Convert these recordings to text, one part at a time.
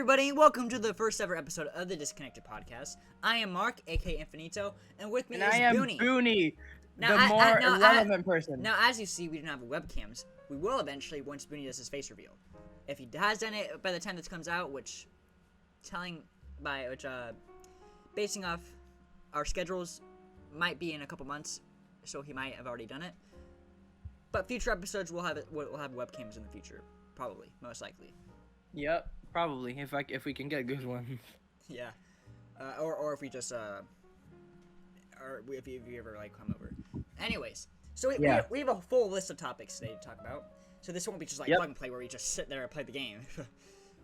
everybody, welcome to the first ever episode of the Disconnected Podcast. I am Mark, aka Infinito, and with me And is I am Booney. Booney, the more irrelevant person. Now, as you see, we don't have webcams. We will eventually once Booney does his face reveal. If he has done it by the time this comes out, basing off our schedules, might be in a couple months, so he might have already done it. But future episodes will have webcams in the future, probably, most likely. Yep, probably if we can get good ones. Yeah, or if we just or if you ever come over. Anyways, so we have a full list of topics today to talk about. So this won't be just plug and play where we just sit there and play the game,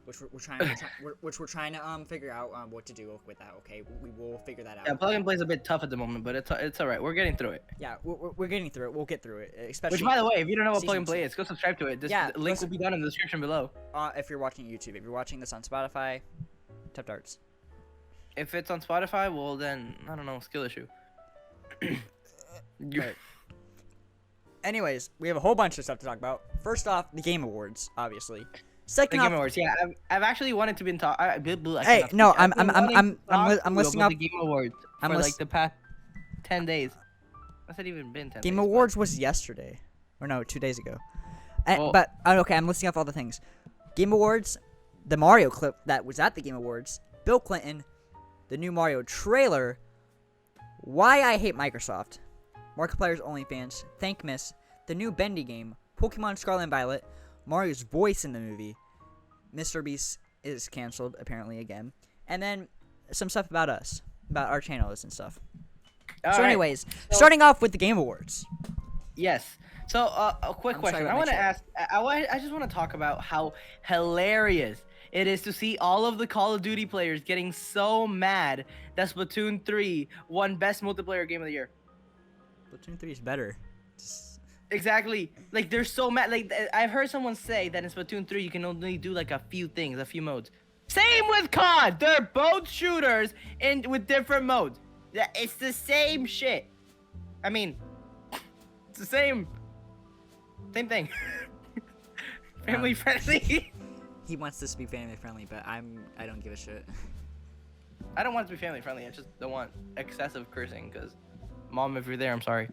which we're trying to figure out what to do with that. Okay, we will figure that out. Yeah, plug and play is a bit tough at the moment, but it's all right. We're getting through it. Yeah, we're getting through it. We'll get through it. Especially. Which, by the way, if you don't know what plug and play is, go subscribe to it. The link will be down in the description below. If you're watching YouTube, if you're watching this on Spotify, tap darts. If it's on Spotify, well then I don't know, skill issue. Right. Anyways, we have a whole bunch of stuff to talk about. First off, the Game Awards, obviously. Second the off, Game Awards. Yeah, I'm actually wanted to be in talk. I'm listing off the Game Awards for like the past 10 days. Has it even been 10 days? Game Awards was yesterday, or no, 2 days ago. But okay, I'm listing off all the things. Game Awards, the Mario clip that was at the Game Awards, Bill Clinton, the new Mario trailer, why I hate Microsoft, Markiplier's OnlyFans, Thank Miss, the new Bendy game, Pokemon Scarlet and Violet, Mario's voice in the movie, Mr. Beast is canceled apparently again, and then some stuff about us, about our channels and stuff. Anyways, starting off with the Game Awards. Yes. So a quick question. I want to ask. I just want to talk about how hilarious it is to see all of the Call of Duty players getting so mad that Splatoon 3 won Best Multiplayer Game of the Year. Splatoon 3 is better. Exactly. Like, they're so mad. Like, I've heard someone say that in Splatoon 3 you can only do like a few things, a few modes. Same with COD. They're both shooters with different modes. It's the same shit. I mean, it's the same thing. Family friendly. He wants this to be family friendly, but I don't give a shit. I don't want it to be family friendly. I just don't want excessive cursing, because Mom, if you're there, I'm sorry.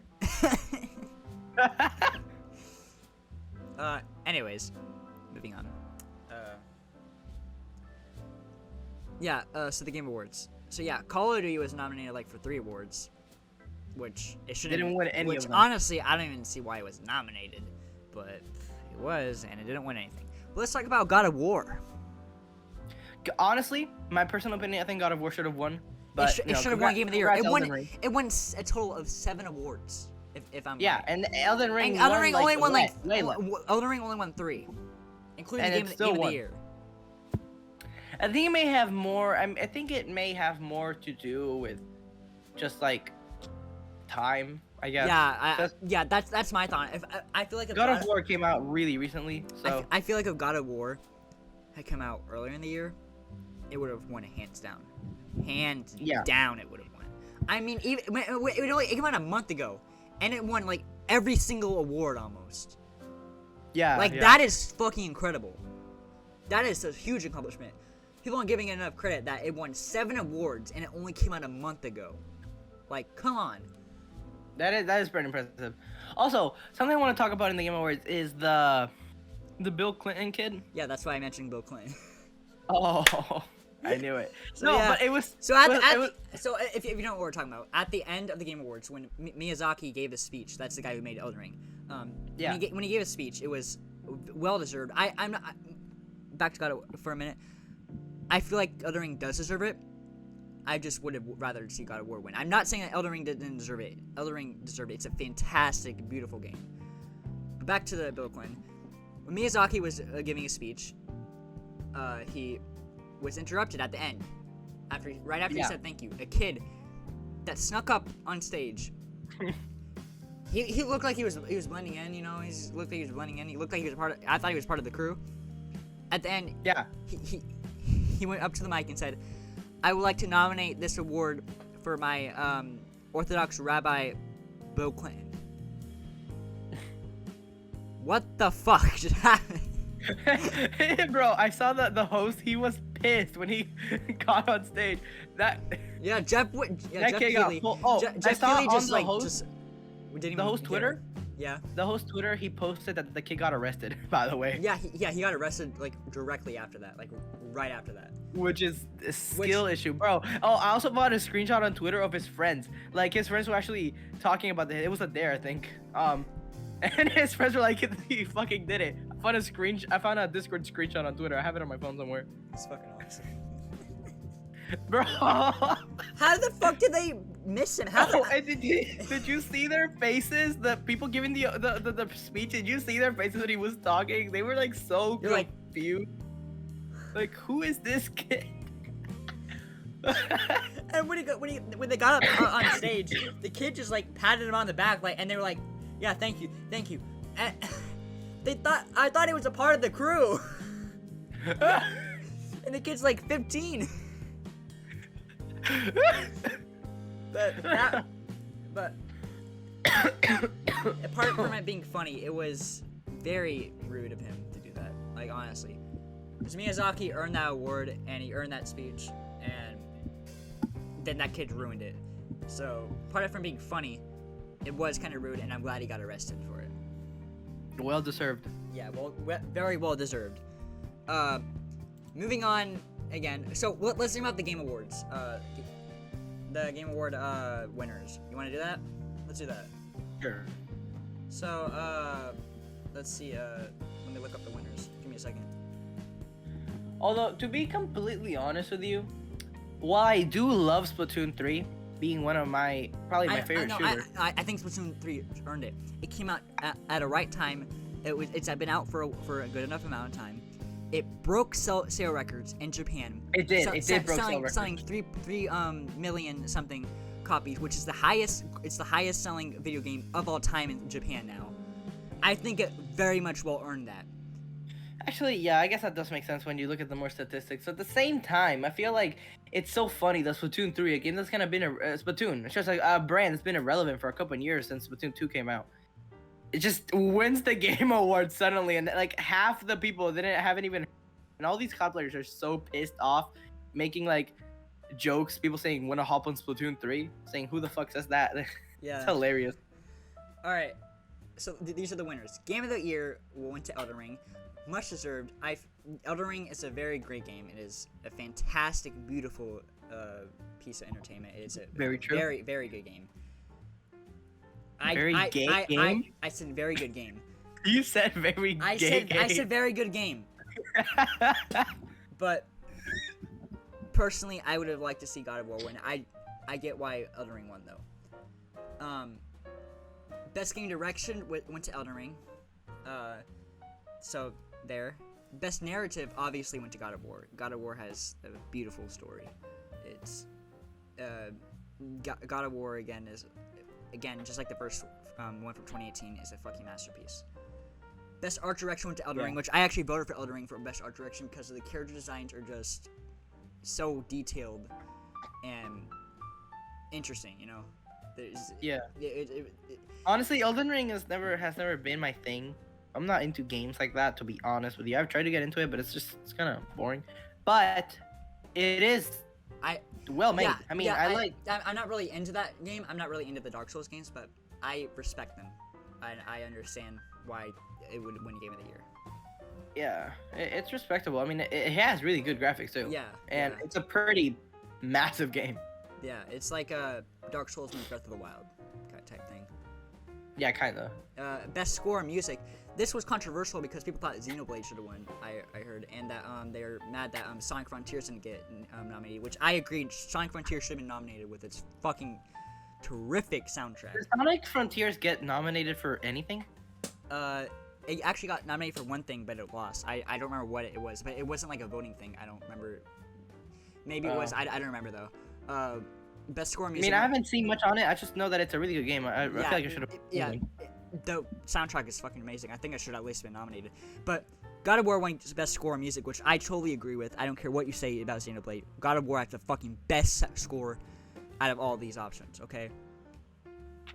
Anyways, moving on. So the Game Awards. So yeah, Call of Duty was nominated for 3 awards, which it shouldn't. Didn't win any of them. Honestly, I don't even see why it was nominated, but it was, and it didn't win anything. But let's talk about God of War. Honestly, my personal opinion, I think God of War should have won. But it should have won Game of the Year. It won a total of 7 awards. If I'm right. And Elden Ring. And Elden Ring only won 3, including Game of the Year. I think it may have more. I think it may have more to do with just time, I guess. That's my thought. I feel like God of War came out really recently, so I feel like if God of War had come out earlier in the year, it would have won hands down. Hands down, it would have won. I mean, it came out a month ago, and it won every single award almost. That is fucking incredible. That is a huge accomplishment. People aren't giving it enough credit that it won 7 awards and it only came out a month ago. Come on. That is pretty impressive. Also, something I want to talk about in the Game Awards is the Bill Clinton kid. Yeah, that's why I mentioned Bill Clinton. Oh, I knew it. But it was so if you don't know what we're talking about, at the end of the Game Awards when Miyazaki gave his speech, that's the guy who made Elden Ring. When he gave his speech, it was well deserved. I'm not back to God for a minute. I feel like Elden Ring does deserve it. I just would have rather see God of War win. I'm not saying that Elden Ring didn't deserve it. Elden Ring deserved it. It's a fantastic, beautiful game. But back to the Bill Clinton. When Miyazaki was giving his speech, he was interrupted at the end. Right after he said thank you. A kid that snuck up on stage. he looked like he was blending in. He looked like he was blending in. He looked like he was I thought he was part of the crew. At the end, he went up to the mic and said, I would like to nominate this award for my Orthodox Rabbi, Bill Clinton. What the fuck just happened? Bro, I saw the host. He was pissed when he got on stage. That Yeah, Jeff kid got Keighley. full. Oh, I Jeff saw Keighley on just the like host. just didn't The even host care. Twitter. Yeah. The host Twitter. He posted that the kid got arrested. By the way. Yeah, he got arrested like directly after that, like right after that. Which is a skill issue, bro. Oh, I also bought a screenshot on Twitter of his friends. Like his friends were actually talking about it. It was a dare, I think. And his friends were like, he fucking did it. I found a Discord screenshot on Twitter. I have it on my phone somewhere. It's fucking awesome. Bro. How the fuck did they miss him? And did you see their faces? The people giving the speech. Did you see their faces when he was talking? They were like so You're like, confused. Like, who is this kid? and when they got up on stage, the kid just like patted him on the back, like, and they were like, "Yeah, thank you." And I thought he was a part of the crew. And the kid's like 15. But apart from it being funny, it was very rude of him to do that. Like, honestly. Because Miyazaki earned that award, and he earned that speech, and then that kid ruined it. So, apart from being funny, it was kind of rude, and I'm glad he got arrested for it. Well deserved. Yeah, very well deserved. Moving on again. So, let's think about the Game Awards. The Game Award winners. You want to do that? Let's do that. Sure. So, let's see. Let me look up the winners. Give me a second. Although, to be completely honest with you, while I do love Splatoon 3, being one of probably my favorite shooters. I think Splatoon 3 earned it. It came out at a right time. It's been out for a good enough amount of time. It broke sale records in Japan. It did. It did broke sale records. Selling 3 million something copies, which is the highest. It's the highest selling video game of all time in Japan now. I think it very much will earn that. Actually, yeah, I guess that does make sense when you look at the more statistics. At the same time, I feel like it's so funny that Splatoon 3, a game that's kind of been Splatoon, it's just like a brand that's been irrelevant for a couple of years since Splatoon 2 came out. It just wins the Game Awards suddenly, and like half the people haven't even, and all these cosplayers are so pissed off, making like jokes, people saying wanna hop on Splatoon 3, saying who the fuck says that? Yeah. It's hilarious. All right, so these are the winners. Game of the Year went to Elden Ring. Much deserved. Elden Ring is a very great game. It is a fantastic, beautiful piece of entertainment. It is a very true, very, very good game. Game? I said very good game. You said very I said very good game. But personally, I would have liked to see God of War win. I get why Elden Ring won though. Best game direction went to Elden Ring. So there. Best narrative obviously went to God of War. God of War has a beautiful story. It's God of War again just like the first one from 2018 is a fucking masterpiece. Best art direction went to Elden Ring, which I actually voted for Elden Ring for best art direction because of the character designs are just so detailed and interesting, you know. Honestly, Elden Ring has never been my thing. I'm not into games like that, to be honest with you. I've tried to get into it, but it's kind of boring. But it is well made. Yeah, I'm not really into that game. I'm not really into the Dark Souls games, but I respect them. I understand why it would win Game of the Year. Yeah, it's respectable. I mean, it has really good graphics too. Yeah. And it's a pretty massive game. Yeah, it's like a Dark Souls meets Breath of the Wild type thing. Yeah, kinda. Best score music. This was controversial because people thought Xenoblade should have won. I heard, and that they're mad that Sonic Frontiers didn't get nominated, which I agreed. Sonic Frontiers should have been nominated with its fucking terrific soundtrack. Did Sonic Frontiers get nominated for anything? It actually got nominated for one thing, but it lost. I don't remember what it was, but it wasn't like a voting thing. I don't remember. Maybe it was. I don't remember though. Best score music. I mean, I haven't seen much on it. I just know that it's a really good game. I feel like I should have. Yeah. The soundtrack is fucking amazing. I think I should at least have been nominated. But God of War won best score music, which I totally agree with. I don't care what you say about Xenoblade. God of War has the fucking best score out of all these options. Okay,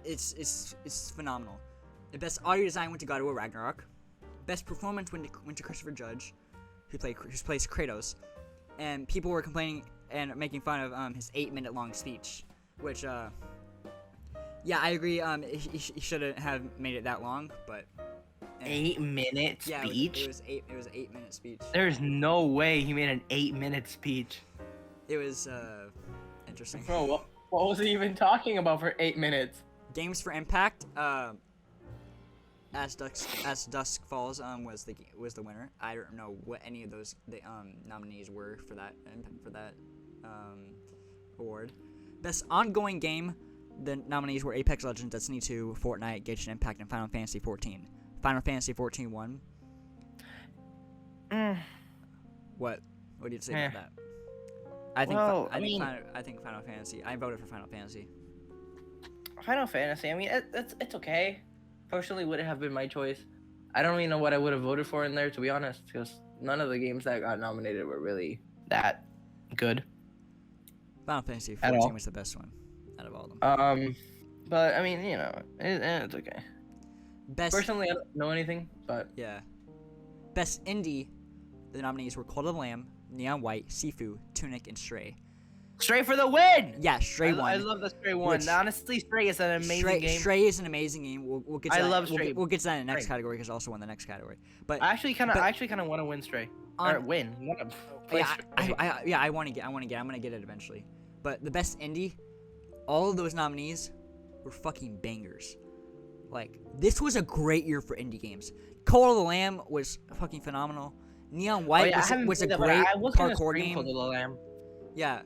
it's phenomenal. The best audio design went to God of War Ragnarok. Best performance went to Christopher Judge, who plays Kratos, and people were complaining and making fun of his 8-minute long speech, which yeah, I agree. He shouldn't have made it that long, but 8-minute speech. Yeah, it was an 8-minute speech. There's no way he made an 8-minute speech. It was interesting. Bro, what was he even talking about for 8 minutes? Games for Impact. As Dusk Falls was the winner. I don't know what any of those nominees were for that award. Best ongoing game. The nominees were Apex Legends, Destiny 2, Fortnite, Genshin Impact, and Final Fantasy 14. Final Fantasy 14 won. What do you say about that? I think Final Fantasy. I voted for Final Fantasy. Final Fantasy. I mean, it's okay. Personally, would it have been my choice? I don't really know what I would have voted for in there, to be honest, because none of the games that got nominated were really that good. Final Fantasy 14 was the best one out of all of them. But I mean, you know, it's okay. Personally, I don't know anything, but yeah. Best indie. The nominees were Cult of the Lamb, Neon White, Sifu, Tunic, and Stray. Stray for the win! Yeah, Stray won. I love the Stray one. Honestly, Stray is an amazing game. Stray is an amazing game. We'll get to that. Love Stray. We'll get to that in the next category because I also won the next category. But I actually kind of want to win Stray. Or win. I want to get. I'm gonna get it eventually. But the best indie, all of those nominees were fucking bangers. Like, this was a great year for indie games. Cult of the Lamb was fucking phenomenal. Neon White was a great parkour game. Cult of the Lamb. Yeah.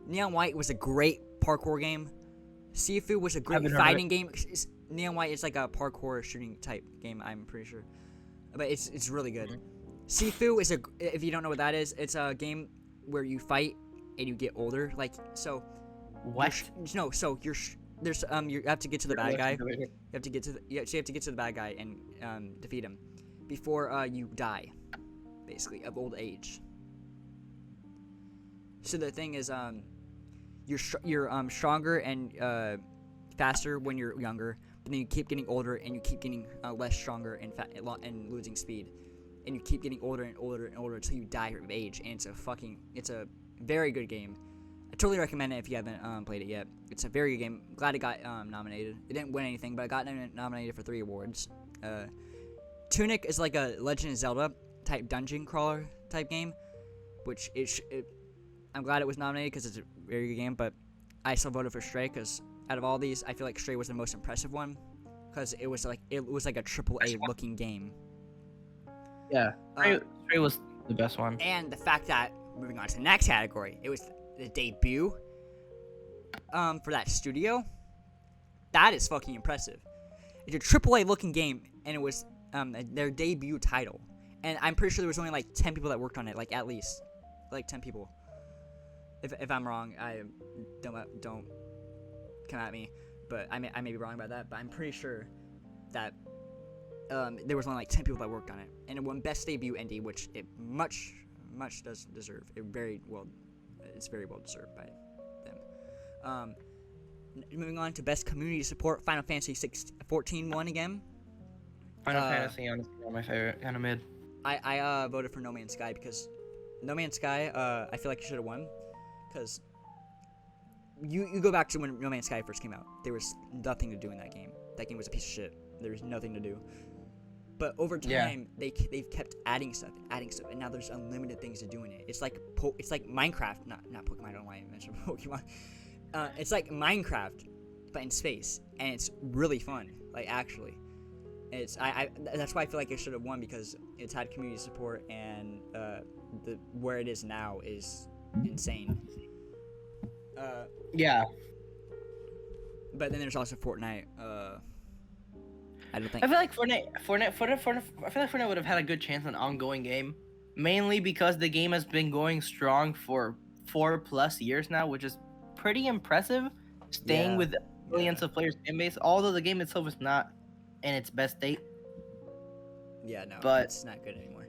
Neon White was a great parkour game. Sifu was a great fighting game. Neon White is like a parkour shooting type game, I'm pretty sure. But it's really good. Sifu is if you don't know what that is, it's a game where you fight and you get older. Like, so. What? You have to get to the bad guy. You have to get to the bad guy and defeat him before you die, basically, of old age. So the thing is, you're stronger and faster when you're younger, but then you keep getting older and you keep getting less stronger and losing speed, and you keep getting older and older and older until you die of age. And it's a very good game. I totally recommend it if you haven't played it yet. It's a very good game. Glad it got nominated. It didn't win anything, but it got nominated for 3 awards. Tunic is like a Legend of Zelda type dungeon crawler type game, which I'm glad it was nominated because it's a very good game, but I still voted for Stray because out of all these, I feel like Stray was the most impressive one because it was like a AAA looking game. Yeah, Stray was the best one. And the fact that, moving on to the next category, it was the debut for that studio. That is fucking impressive. It's a AAA looking game, and it was their debut title. And I'm pretty sure there was only like 10 people that worked on it, like at least, like 10 people. If I'm wrong, I don't come at me, but I may be wrong about that. But I'm pretty sure that there was only like 10 people that worked on it, and it won Best Debut Indie, which it much does deserve. It's very well deserved by them. Moving on to Best Community Support, Final Fantasy 14 won again. Final Fantasy, honestly, my favorite, kind of mid. I voted for No Man's Sky because No Man's Sky, I feel like it should have won. Because you go back to when No Man's Sky first came out, there was nothing to do in that game. That game was a piece of shit. There was nothing to do. But over time, they've kept adding stuff, and now there's unlimited things to do in it. It's like Minecraft, not Pokemon. I don't know why I mentioned Pokemon. It's like Minecraft, but in space, and it's really fun. Like, actually, that's why I feel like it should have won, because it's had community support, and where it is now is insane. Yeah. But then there's also Fortnite. I feel like Fortnite would have had a good chance on an ongoing game, mainly because the game has been going strong for 4+ years now, which is pretty impressive, staying with millions of players fan base, although the game itself is not in its best state. Yeah, no, but it's not good anymore.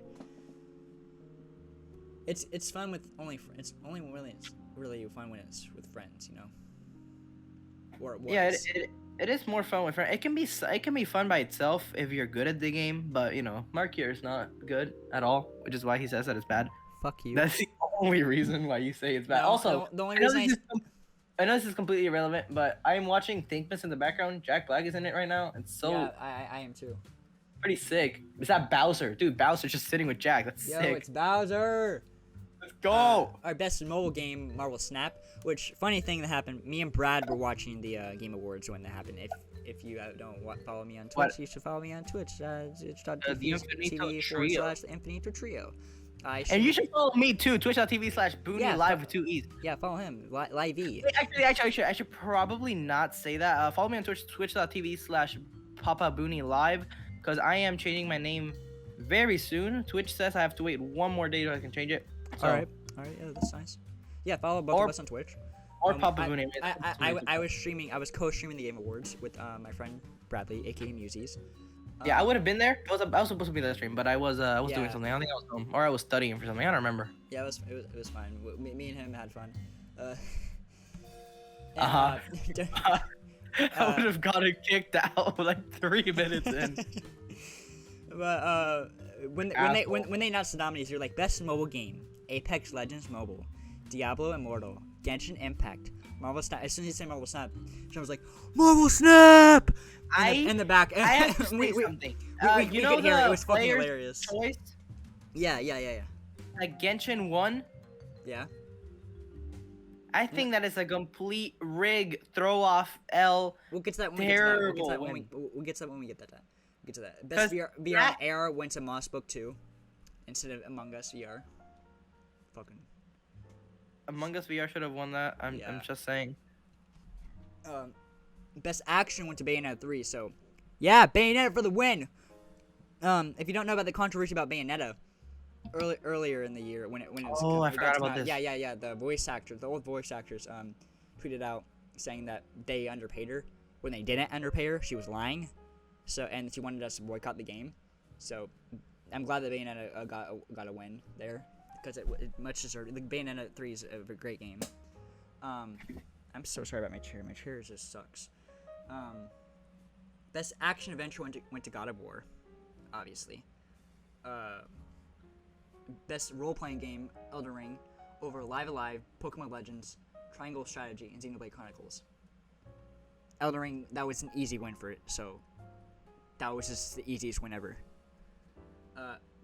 It's fun with it's only really fun when it's with friends, you know. Or it was. Yeah, It is more fun with friends. It can be fun by itself if you're good at the game, but you know, Mark here is not good at all, which is why he says that it's bad. Fuck you. That's the only reason why you say it's bad. No, Also, the only I know reason I know this is completely irrelevant, but I am watching Thinkmas in the background. Jack Black is in it right now. It's so yeah, I am too. pretty sick. It's that Bowser, dude. Bowser's just sitting with Jack. That's Yo, sick. it's Bowser. Let's go. Our best mobile game, Marvel Snap. Which funny thing that happened. Me and Brad were watching the Game Awards when that happened. If you don't follow me on Twitch, you should follow me on Twitch. Twitch.tv/Infinito Trio. And you should follow me too. Twitch.tv/Booney Live with 2 E's. Yeah, follow him. Live E. Actually, I should probably not say that. Follow me on Twitch. Twitch.tv/Papa Booney Live, because I am changing my name very soon. Twitch says I have to wait one more day till I can change it. So, all right. Yeah, that's nice. Yeah, follow both of us on Twitch. Or Papa Booney. I was streaming. I was co-streaming the Game Awards with my friend Bradley, aka Muses. Yeah, I would have been there. I was supposed to be that stream, but I was doing something. I think I was home, or I was studying for something. I don't remember. Yeah, it was fine. Me and him had fun. I would have gotten kicked out like 3 minutes in. But when they announced the nominees, you're like best mobile game: Apex Legends Mobile, Diablo Immortal, Genshin Impact, Marvel Snap. As soon as you say Marvel Snap, Sean was like, Marvel Snap! In the back. I have to say something. You know could hear it. It was fucking hilarious. Choice? Yeah. Like Genshin 1? Yeah. I think that is a complete rig, throw off L. We'll get to that when we get to that when we get that time. Get to that. Best VR AR went to Moss Book 2 instead of Among Us VR. Fucking. Among Us VR should have won that. I'm just saying. Best action went to Bayonetta 3. So, yeah, Bayonetta for the win. If you don't know about the controversy about Bayonetta, earlier in the year when it I forgot about this. Yeah. The old voice actors tweeted out saying that they underpaid her when they didn't underpay her. She was lying. So, and she wanted us to boycott the game. So, I'm glad that Bayonetta got a win there because it much deserved. The Bayonetta 3 is a great game. I'm so sorry about my chair. My chair just sucks. Best action adventure went to God of War, obviously. Best role-playing game, Elden Ring, over Live Alive, Pokemon Legends, Triangle Strategy, and Xenoblade Chronicles. Elden Ring, that was an easy win for it, so that was just the easiest win ever.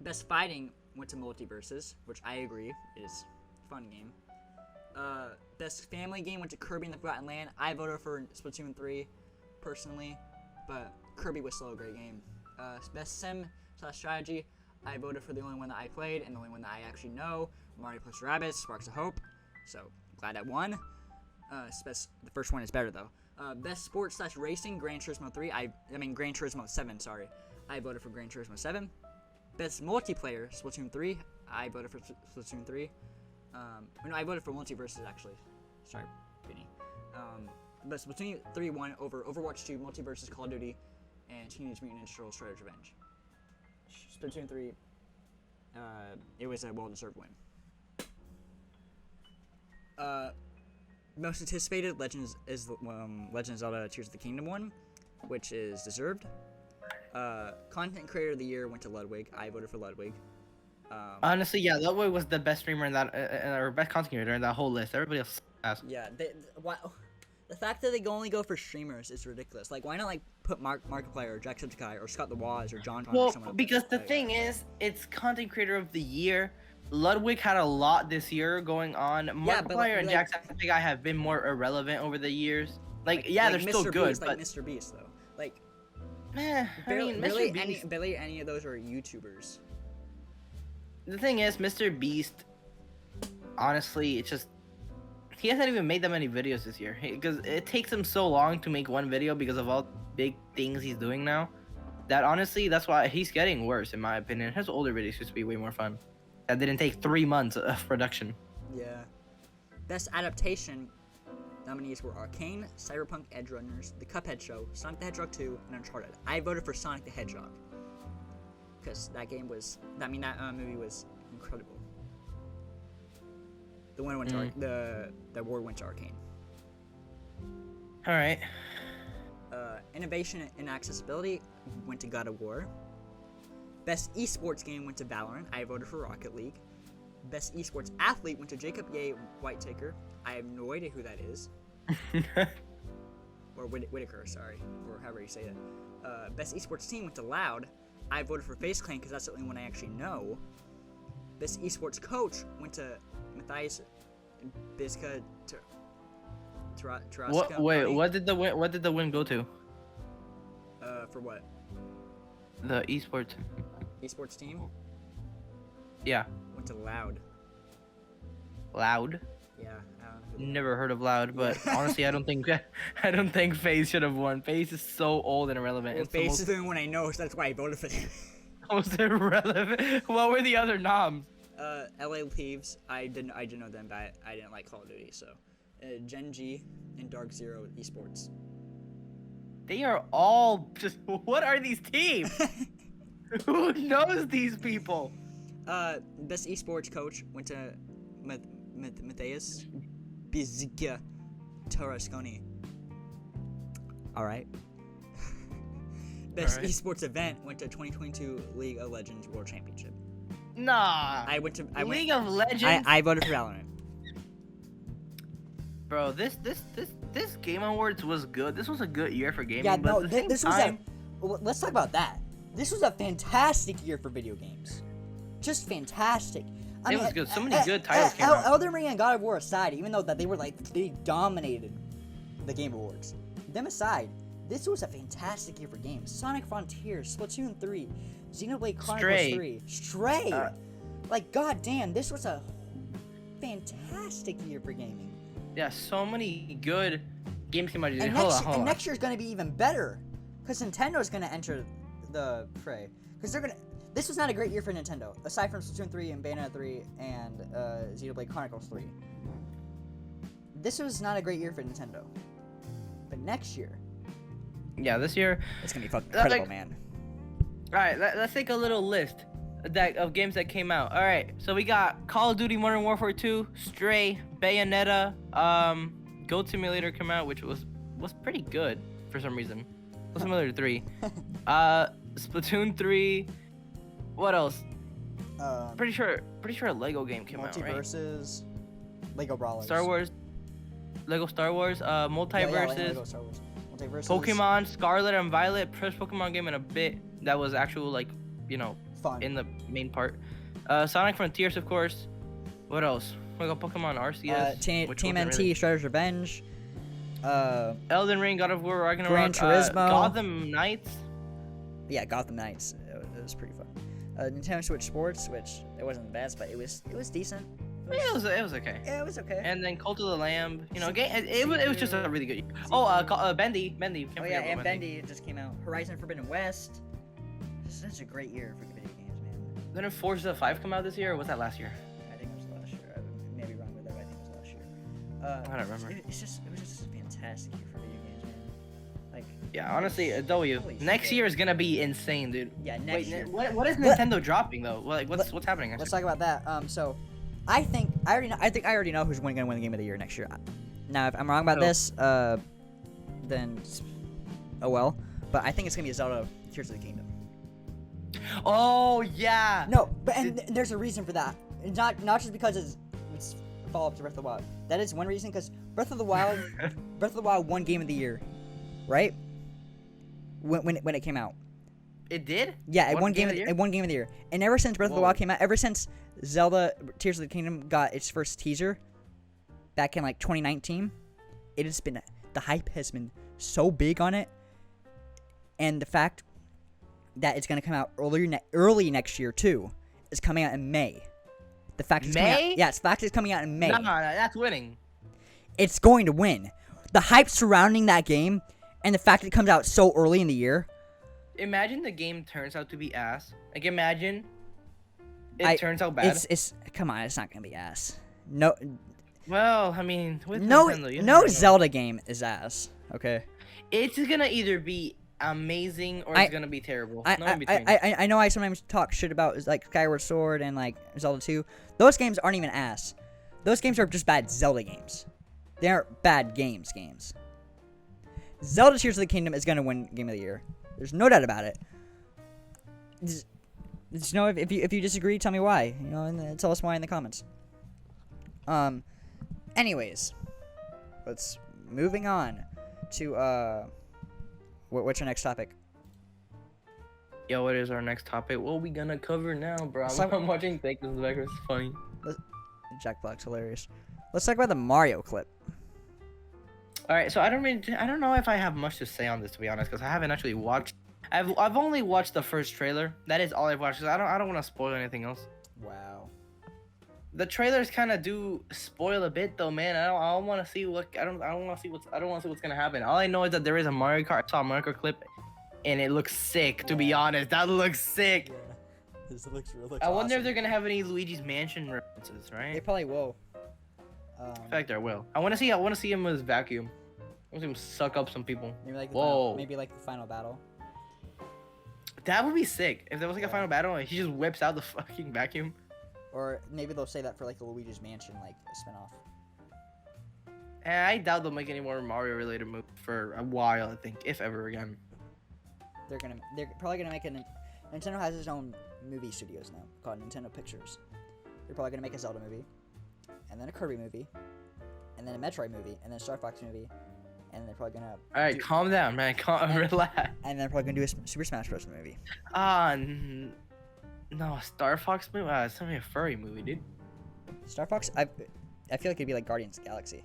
Best fighting went to Multiverses, which I agree is a fun game. Best family game went to Kirby and the Forgotten Land. I voted for Splatoon 3, personally, but Kirby was still a great game. Best sim/strategy, I voted for the only one that I played and the only one that I actually know, Mario + Rabbids Sparks of Hope. So glad I won. The first one is better though. Best sports/racing, Gran Turismo 3. Gran Turismo 7. Sorry, I voted for Gran Turismo 7. Best multiplayer, Splatoon 3. I voted for Splatoon 3. No, I voted for Multiverses actually. Sorry, Vinny. But Splatoon 3 won over Overwatch 2, Multiverses, Call of Duty, and Teenage Mutant Ninja Turtles: Shredder's Revenge. Splatoon 3, it was a well-deserved win. Most anticipated, Legends of Zelda: Tears of the Kingdom one, which is deserved. Content Creator of the Year went to Ludwig. I voted for Ludwig. Honestly, yeah, Ludwig was the best streamer in that, or best content creator in that whole list. Everybody else asked. Yeah, the fact that they only go for streamers is ridiculous. Like, why not put Markiplier or Jacksepticeye or Scott the Woz or John? Well, because the thing is, it's content creator of the year. Ludwig had a lot this year going on. Markiplier and Jacksepticeye have been more irrelevant over the years. They're still good, but Mr. Beast though, Beast. barely any of those are YouTubers. The thing is, Mr. Beast, honestly, it's just he hasn't even made that many videos this year because it takes him so long to make one video because of all big things he's doing now. That honestly, that's why he's getting worse in my opinion. His older videos used to be way more fun. That didn't take 3 months of production. Yeah. Best adaptation nominees were Arcane, Cyberpunk Edgerunners, The Cuphead Show, Sonic the Hedgehog 2, and Uncharted. I voted for Sonic the Hedgehog because that movie was incredible. The winner went to the award went to Arcane. All right. Innovation and accessibility went to God of War. Best esports game went to Valorant. I voted for Rocket League. Best esports athlete went to Jacob Ye Whitaker. I have no idea who that is. Or Whitaker, sorry, or however you say that. Best esports team went to Loud. I voted for FaZe Clan because that's the only one I actually know. Best esports coach went to Matthias Bizka Taraska. What did the win go to? For what? The esports team? Yeah. Went to Loud. Loud? Yeah. I don't know. Never heard of Loud, but honestly, I don't think FaZe should have won. FaZe is so old and irrelevant. Well, FaZe is the only one I know, so that's why I voted for them. Most irrelevant. What were the other noms? LA Thieves. I didn't know them, but I didn't like Call of Duty, so. Gen G and Dark Zero Esports. They are all just. What are these teams? Who knows these people? Best esports coach went to Matthias Bizka Tarasconi. All right. Best esports event went to 2022 League of Legends World Championship. Nah. League of Legends. I voted for Valorant. Bro, this Game Awards was good. This was a good year for gaming. Yeah, but no, this was let's talk about that. This was a fantastic year for video games. Just fantastic. It was good. So many good titles came out. Elden Ring and God of War aside, even though that they dominated the Game Awards. Them aside, this was a fantastic year for games. Sonic Frontiers, Splatoon 3, Xenoblade Chronicles 3, Stray. Like, goddamn, this was a fantastic year for gaming. Yeah, so many good games came out. And next year's gonna be even better, because Nintendo's gonna enter the fray. Because this was not a great year for Nintendo, aside from Splatoon 3 and Bayonetta 3 and Xenoblade Chronicles 3. This was not a great year for Nintendo. But next year... Yeah, this year... It's gonna be fucking incredible, man. Alright, let's take a little list of games that came out. Alright, so we got Call of Duty Modern Warfare 2, Stray, Bayonetta, Goat Simulator come out, which was pretty good for some reason. Goat Simulator 3. Splatoon 3. What else? Pretty sure a Lego game came out, right? Multiverses, Lego Brawlers. Lego Star Wars, Multiverses. Yeah, Lego Star Wars. Multiverses. Pokemon Scarlet and Violet, first Pokemon game in a bit that was actual, like, you know, fun in the main part. Sonic Frontiers, of course. What else? We got Pokemon Arceus. Team NT, Shredder's Revenge. Elden Ring, God of War, Ragnarok. Gran Turismo. Gotham Knights. Yeah, Gotham Knights. It was pretty fun. Nintendo Switch Sports, which it wasn't the best, but it was decent. It was okay. Yeah, it was okay. And then Cult of the Lamb, you know, it was just a really good. Bendy. Oh yeah, and Bendy just came out. Horizon Forbidden West. Such a great year for video games, man. Didn't Forza 5 come out this year, or was that last year? I think it was last year. I may be wrong with that, but I think it was last year. I don't remember. It was just a fantastic year for video games, man. Like. Yeah, honestly, a W. Next year is gonna be insane, dude. Yeah, next year. What is Nintendo dropping though? Like, what's happening? Let's talk about that. So, I think I already know who's gonna win the game of the year next year. Now, if I'm wrong about this, then oh well. But I think it's gonna be Zelda Tears of the Kingdom. Oh yeah. No, but there's a reason for that. It's not just because it's follow up to Breath of the Wild. That is one reason, because Breath of the Wild won Game of the Year, right? When it came out. It did? Yeah, it won Game of the Year. And ever since Breath of the Wild came out, ever since Zelda Tears of the Kingdom got its first teaser back in like 2019, the hype has been so big on it, and the fact that it's gonna come out early next year too. It's coming out in May. The fact it's coming out in May. No, that's winning. It's going to win. The hype surrounding that game and the fact it comes out so early in the year. Imagine the game turns out to be ass. Like, imagine it turns out bad. Come on, it's not gonna be ass. No. Well, I mean, with no Nintendo, Zelda game is ass. Okay. It's gonna either be amazing or it's gonna be terrible. I know I sometimes talk shit about like Skyward Sword and like Zelda 2. Those games aren't even ass. Those games are just bad Zelda games. They aren't bad games. Zelda Tears of the Kingdom is gonna win Game of the Year. There's no doubt about it. Just know if you disagree, tell me why. You know, and tell us why in the comments. Anyways, let's moving on to what's our next topic? Yo, what is our next topic? What are we gonna cover now, bro? I'm watching Thank This Back. It's funny. Jack Black's hilarious. Let's talk about the Mario clip. All right, so I don't know if I have much to say on this, to be honest, because I haven't actually watched. I've only watched the first trailer. That is all I've watched. Cause I don't want to spoil anything else. Wow. The trailers kind of do spoil a bit, though, man. I don't want to see what I don't want to see what's gonna happen. All I know is that there is a Mario Kart. I saw a Mario Kart clip, and it looks sick. To be honest, that looks sick. Yeah. This looks I wonder if they're gonna have any Luigi's Mansion references, right? They probably will. In fact, there will. I want to see him with his vacuum. I want to see him suck up some people. Maybe like maybe like the final battle. That would be sick. If there was like a final battle and he just whips out the fucking vacuum. Or maybe they'll say that for like the Luigi's Mansion like spinoff. And I doubt they'll make any more Mario related movies for a while, I think, if ever again. They're probably gonna make Nintendo has its own movie studios now called Nintendo Pictures. They're probably gonna make a Zelda movie, and then a Kirby movie, and then a Metroid movie, and then a Star Fox movie, and they're probably gonna. All right, calm down, man. Relax. And they're probably gonna do a Super Smash Bros. Movie. No, Star Fox movie. It's gonna be a furry movie, dude. Star Fox, I feel like it'd be like Guardians of the Galaxy.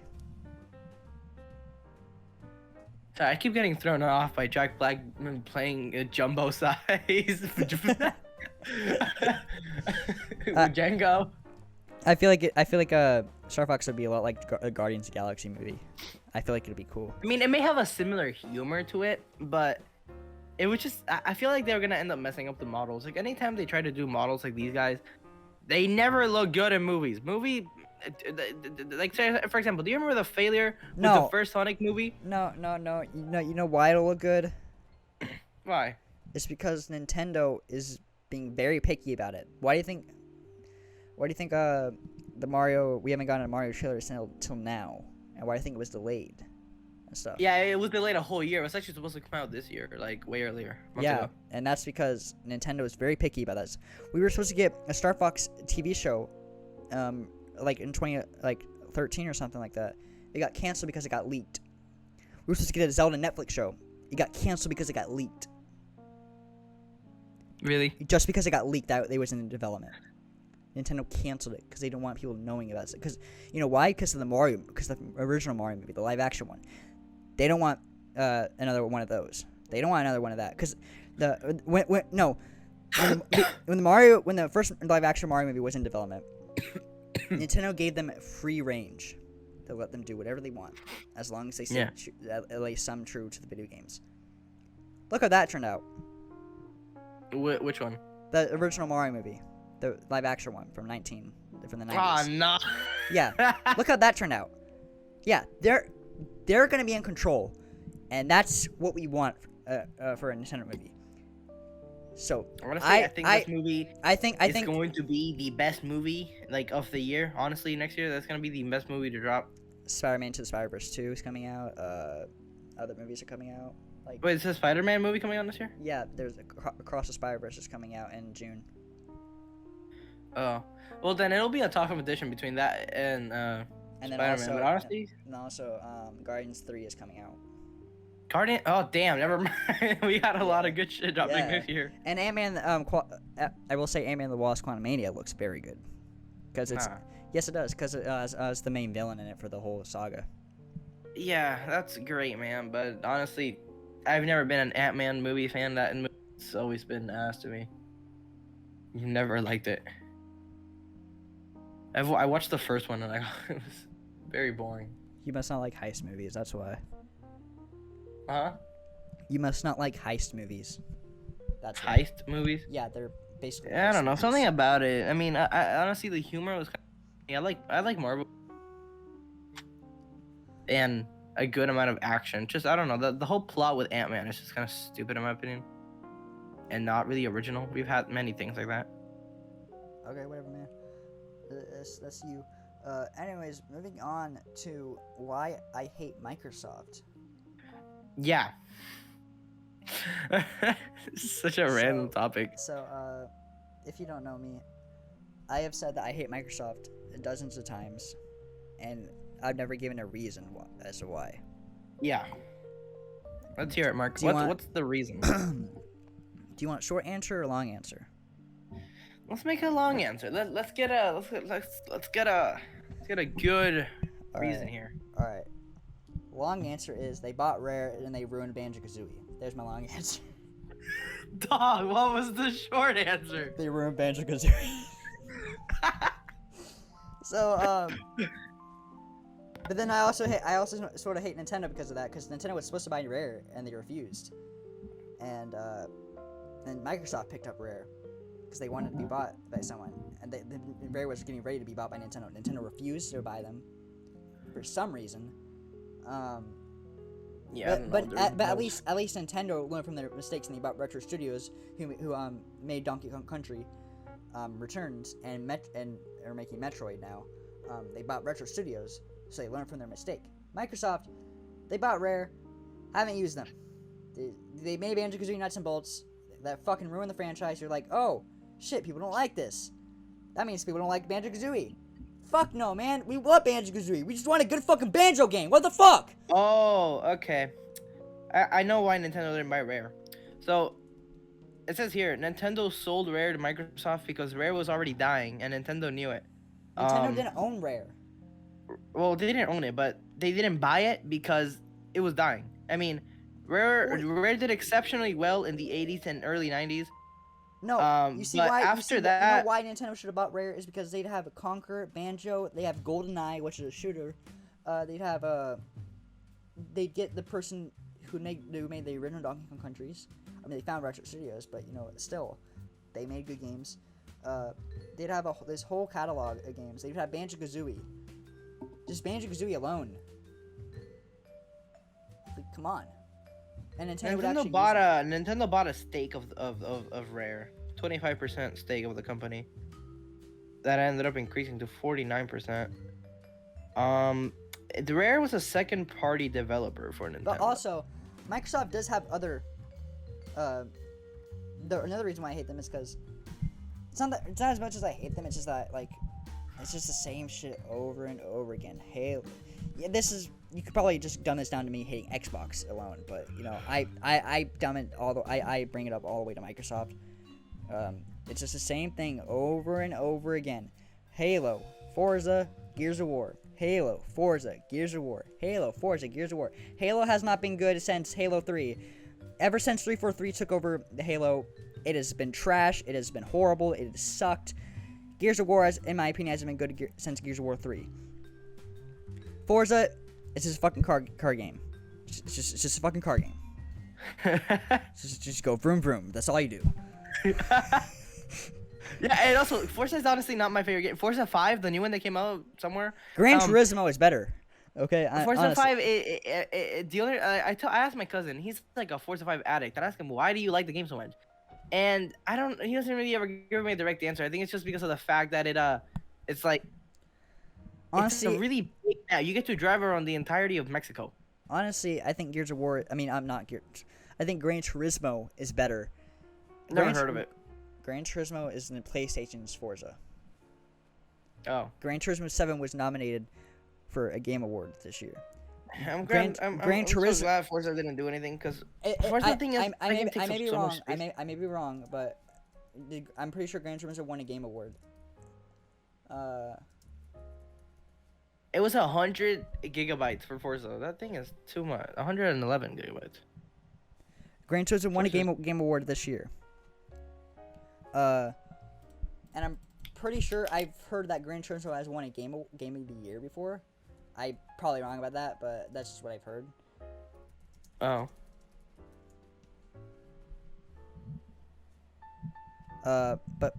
Sorry, I keep getting thrown off by Jack Black playing a jumbo size Django. I feel like Star Fox would be a lot like a Guardians of the Galaxy movie. I feel like it'd be cool. I mean, it may have a similar humor to it, but it was just. I feel like they're gonna end up messing up the models. Like anytime they try to do models like these guys, they never look good in movies. Like for example, do you remember the failure with the first Sonic movie? No. You know why it'll look good? Why? It's because Nintendo is being very picky about it. Why do you think the Mario, we haven't gotten a Mario trailer till now, and why do you think it was delayed and stuff? Yeah, it was delayed a whole year. It was actually supposed to come out this year, like way earlier. Yeah, ago. And that's because Nintendo is very picky about this. We were supposed to get a Star Fox TV show, like in 2013 or something like that. It got canceled because it got leaked. We were supposed to get a Zelda Netflix show. It got canceled because it got leaked. Really? Just because it got leaked out, it was in development. Nintendo canceled it because they don't want people knowing about it. Because you know why? Because of the original Mario movie, the live action one. They don't want another one of those. They don't want another one of that. Because when the first live action Mario movie was in development, Nintendo gave them free range to let them do whatever they want, as long as they stay some true to the video games. Look how that turned out. Which one? The original Mario movie. The live action one from the 90s. Ah, no. Yeah. Look how that turned out. Yeah, they're going to be in control, and that's what we want for a Nintendo movie. So, I think this movie I think going to be the best movie like of the year. Honestly, next year that's going to be the best movie to drop. Spider-Man to the Spider-Verse 2 is coming out. Other movies are coming out. Like, wait, is the Spider-Man movie coming out this year? Yeah, there's Across the Spider-Verse is coming out in June. Oh, well then it'll be a tough competition between that and Spider-Man. But honestly, Guardians 3 is coming out. Oh damn, never mind. We got a lot of good shit dropping this year. And Ant-Man, I will say Ant-Man the Wasp: Quantumania looks very good. Because it's yes, it does. Because it has the main villain in it for the whole saga. Yeah, that's great, man. But honestly, I've never been an Ant-Man movie fan. It's always been asked to me. You never liked it. I watched the first one and it was very boring. You must not like heist movies. That's why. Huh? You must not like heist movies. That's why. Heist movies? Yeah, they're basically. I don't know, movies. Something about it. I mean, I honestly the humor was. I like Marvel. And a good amount of action. Just I don't know, the whole plot with Ant-Man is just kind of stupid in my opinion, and not really original. We've had many things like that. Okay, whatever, man. That's you. Anyways, moving on to why I hate Microsoft. Yeah. Such a random topic. So, if you don't know me, I have said that I hate Microsoft dozens of times, and I've never given a reason as to why. Yeah. Let's hear it, Mark. What's the reason? Do you want a short answer or a long answer? Let's make a long answer. Let's get a good reason here. All right. Long answer is they bought Rare and they ruined Banjo-Kazooie. There's my long answer. Dog, what was the short answer? They ruined Banjo-Kazooie. So, but then I also sort of hate Nintendo because of that, because Nintendo was supposed to buy Rare and they refused, and then Microsoft picked up Rare because they wanted to be bought by someone, and Rare was getting ready to be bought by Nintendo. Nintendo refused to buy them for some reason. Yeah, but at least Nintendo learned from their mistakes and they bought Retro Studios, who made Donkey Kong Country Returns and are making Metroid now. They bought Retro Studios, so they learned from their mistake. Microsoft, they bought Rare, haven't used them. They made Banjo-Kazooie nuts and bolts that fucking ruined the franchise. You're like, oh shit, people don't like this. That means people don't like Banjo-Kazooie. Fuck no, man. We love Banjo-Kazooie. We just want a good fucking banjo game. What the fuck? Oh, okay. I know why Nintendo didn't buy Rare. So, it says here, Nintendo sold Rare to Microsoft because Rare was already dying, and Nintendo knew it. Nintendo didn't own Rare. Well, they didn't own it, but they didn't buy it because it was dying. I mean, Rare did exceptionally well in the 80s and early 90s. No, you see why? After you that, know why Nintendo should have bought Rare is because they'd have a Conquer, Banjo. They have GoldenEye, which is a shooter. They'd have they'd get the person who made the original Donkey Kong Countries. I mean, they found Retro Studios, but still, they made good games. They'd have this whole catalog of games. They'd have Banjo-Kazooie. Just Banjo-Kazooie alone. Like, come on. And Nintendo bought a stake of Rare, 25% stake of the company. That ended up increasing to 49%. The Rare was a second-party developer for Nintendo. But also, Microsoft does have other. Another reason why I hate them is because it's not as much as I hate them. It's just that it's just the same shit over and over again. Halo. Yeah, you could probably just dumb this down to me hating Xbox alone, but I dumb it I bring it up all the way to Microsoft. It's just the same thing over and over again. Halo, Forza, Gears of War. Halo, Forza, Gears of War. Halo, Forza, Gears of War. Halo has not been good since Halo 3. Ever since 343 took over the Halo, it has been trash. It has been horrible. It has sucked. Gears of War, in my opinion, hasn't been good since Gears of War 3. Forza, it's just a fucking car game. It's just a fucking car game. just go vroom vroom. That's all you do. Yeah, and also Forza is honestly not my favorite game. Forza 5, the new one that came out somewhere. Gran Turismo is better. Okay, Forza honestly. 5. I asked my cousin. He's like a Forza 5 addict. I asked him, why do you like the game so much? And he doesn't really ever give me a direct answer. I think it's just because of the fact that it's like. Honestly, it's a really big map. You get to drive around the entirety of Mexico. Honestly, I think Gears of War. I mean, I'm not Gears. I think Gran Turismo is better. Never heard of it. Gran Turismo is in PlayStation's Forza. Oh. Gran Turismo 7 was nominated for a Game Award this year. I'm so glad Forza didn't do anything because Forza thing is. I may be wrong. I may be wrong, but I'm pretty sure Gran Turismo won a Game Award. It was 100 gigabytes for Forza. That thing is too much. 111 gigabytes. Gran Turismo won a Game Award this year. And I'm pretty sure I've heard that Gran Turismo has won a Game of the Year before. I'm probably wrong about that, but that's just what I've heard. Oh. But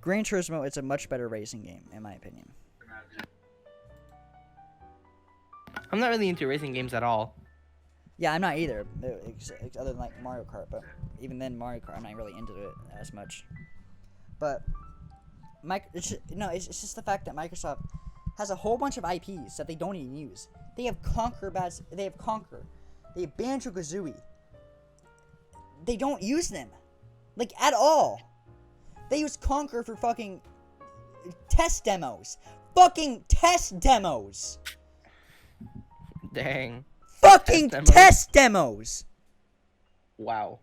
Gran Turismo is a much better racing game, in my opinion. I'm not really into racing games at all. Yeah, I'm not either, other than like Mario Kart. But even then, Mario Kart, I'm not really into it as much. But it's just the fact that Microsoft has a whole bunch of IPs that they don't even use. They have Conquer. They have Conquer. They have Banjo-Kazooie. They don't use them. Like, at all. They use Conquer for fucking test demos. Fucking test demos. Dang. Fucking test demos. Wow.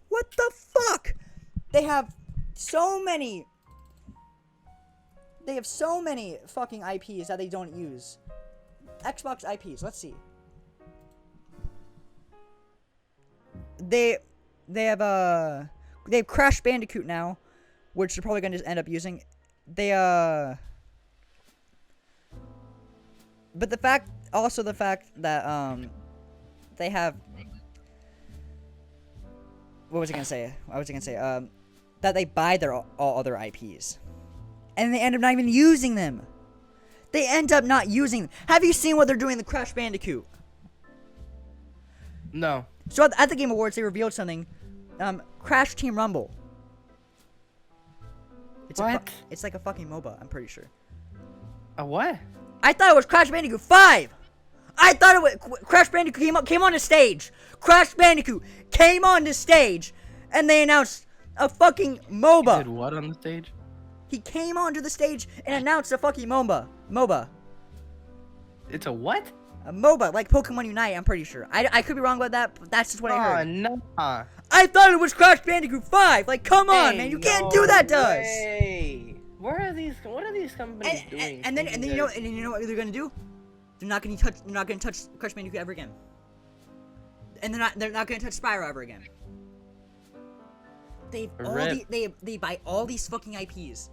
What the fuck? They have so many fucking IPs that they don't use. Xbox IPs, let's see. They have Crash Bandicoot now, which they're probably gonna just end up using. But the fact that they have, what was I gonna say? That they buy their all other IPs, and they end up not even using them. They end up not using them. Have you seen what they're doing in the Crash Bandicoot? No. So at the Game Awards, they revealed something. Crash Team Rumble. What? It's like a fucking MOBA, I'm pretty sure. A what? I thought it was Crash Bandicoot 5! I thought it was Crash Bandicoot came on the stage. Crash Bandicoot came on the stage, and they announced a fucking MOBA. He did what on the stage? He came onto the stage and announced a fucking MOBA. It's a what? A MOBA, like Pokemon Unite, I'm pretty sure. I could be wrong about that, but that's just what I heard. Oh, no. I thought it was Crash Bandicoot 5! Like, come on, man, you can't do that to us! What are these companies doing? And then you know what they're gonna do? They're not gonna touch Crash Bandicoot ever again. And they're not gonna touch Spyro ever again. They buy all these fucking IPs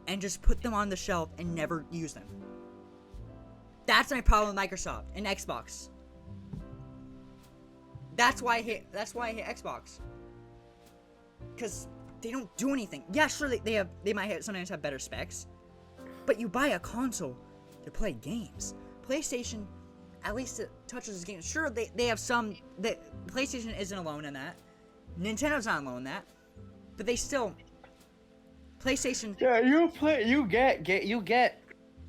and just put them on the shelf and never use them. That's my problem with Microsoft and Xbox. That's why I hate Xbox. Cause they don't do anything. Yeah, sure they might sometimes have better specs, but you buy a console to play games. PlayStation, at least it touches games. Sure, they have some. PlayStation isn't alone in that. Nintendo's not alone in that. But they still. PlayStation. Yeah, you get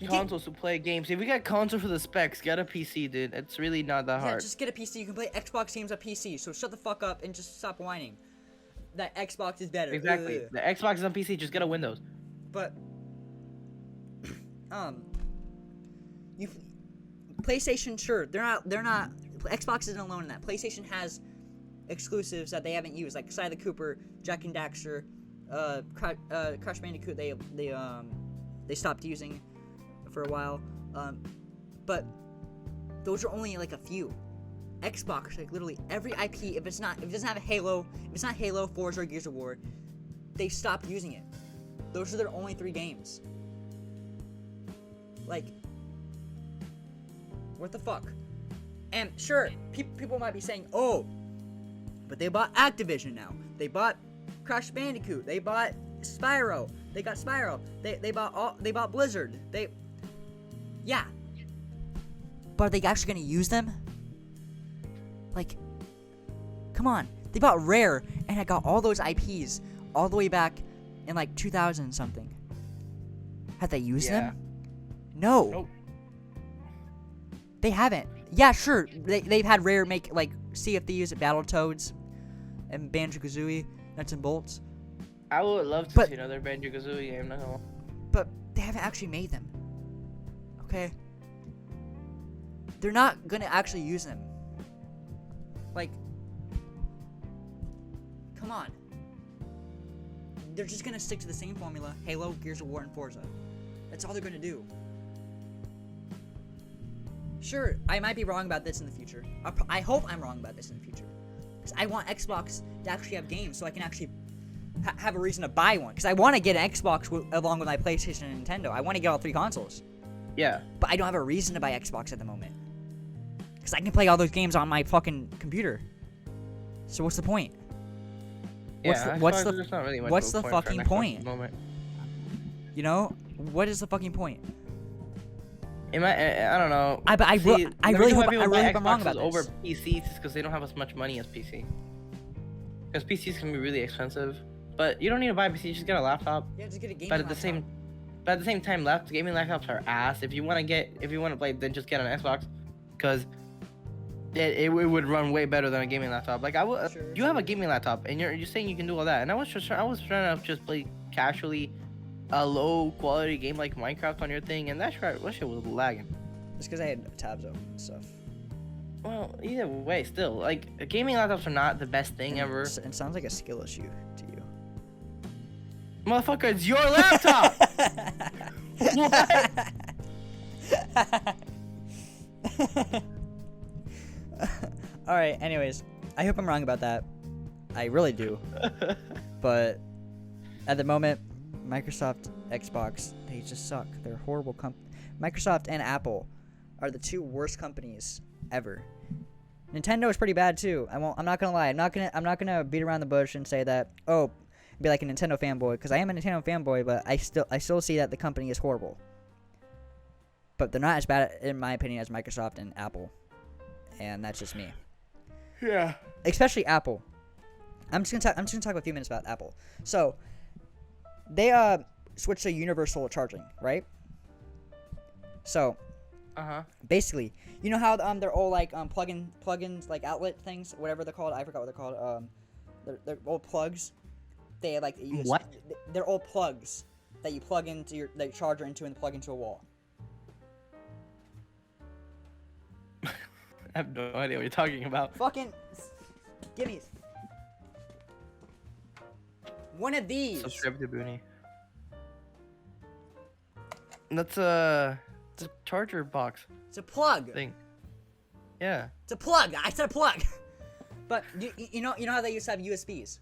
consoles to play games. If you get console for the specs, get a PC, dude. It's really not that hard. Yeah, just get a PC. You can play Xbox games on PC. So shut the fuck up and just stop whining. That Xbox is better. Exactly. Ugh. The Xbox is on PC. Just get a Windows. But PlayStation, sure, they're not. Xbox isn't alone in that. PlayStation has exclusives that they haven't used, like Sly the Cooper, Jack and Daxter, Crash Bandicoot. They stopped using for a while. But those are only like a few. Xbox, like literally every IP, if it doesn't have a Halo, if it's not Halo, Forza, or Gears of War, they stopped using it. Those are their only 3 games. Like, what the fuck? And sure, people might be saying, oh, but they bought Activision now. They bought Crash Bandicoot. They bought Spyro. They got Spyro. They bought Blizzard. Yeah. But are they actually gonna use them? Like, come on. They bought Rare and had got all those IPs all the way back in like 2000 something. Have they used them? No. Nope. They haven't. Yeah, sure. They've had Rare make like Sea of Thieves, Battletoads, and Banjo-Kazooie, Nuts and Bolts. I would love to see another Banjo-Kazooie game. No. But they haven't actually made them. Okay. They're not gonna actually use them. Like, come on. They're just gonna stick to the same formula: Halo, Gears of War, and Forza. That's all they're gonna do. Sure, I might be wrong about this in the future. I hope I'm wrong about this in the future. Because I want Xbox to actually have games so I can actually have a reason to buy one. Because I want to get an Xbox along with my PlayStation and Nintendo. I want to get all 3 consoles. Yeah. But I don't have a reason to buy Xbox at the moment. Because I can play all those games on my fucking computer. So what's the point? What's the fucking point? You know? What is the fucking point? I don't know. I really hope I'm wrong about this. Over PCs because they don't have as much money as PC. Because PCs can be really expensive, but you don't need to buy a PC. Just get a laptop. Yeah, just get a game. But at the same, But at the same time, gaming laptops are ass. If you want to play, then just get an Xbox, because it would run way better than a gaming laptop. Like you have a gaming laptop, and you're saying you can do all that, and I was trying to just play casually a low quality game like Minecraft on your thing, and that shit was lagging. It's because I had tabs open and stuff. Well, either way, still, like, gaming laptops are not the best thing ever. It sounds like a skill issue to you. Motherfucker, it's your laptop! What? Alright, anyways. I hope I'm wrong about that. I really do. But at the moment, Microsoft, Xbox, they just suck. They're horrible Microsoft and Apple are the two worst companies ever. Nintendo is pretty bad too. I'm not gonna lie. I'm not gonna beat around the bush and say that, oh, be like a Nintendo fanboy, because I am a Nintendo fanboy, but I still see that the company is horrible. But they're not as bad, in my opinion, as Microsoft and Apple. And that's just me. Yeah. Especially Apple. I'm just gonna talk a few minutes about Apple. So they switched to universal charging, right? So basically, you know how they're all like plugins, like outlet things, whatever they're called. I forgot what they're called. They're all plugs. They like use, what? They're all plugs that you plug into your charger into and plug into a wall. I have no idea what you're talking about. Fucking gimmies. One of these. Subscribe to Booney. That's a charger box. It's a plug. Thing. Yeah. It's a plug. I said a plug. But you know how they used to have USBs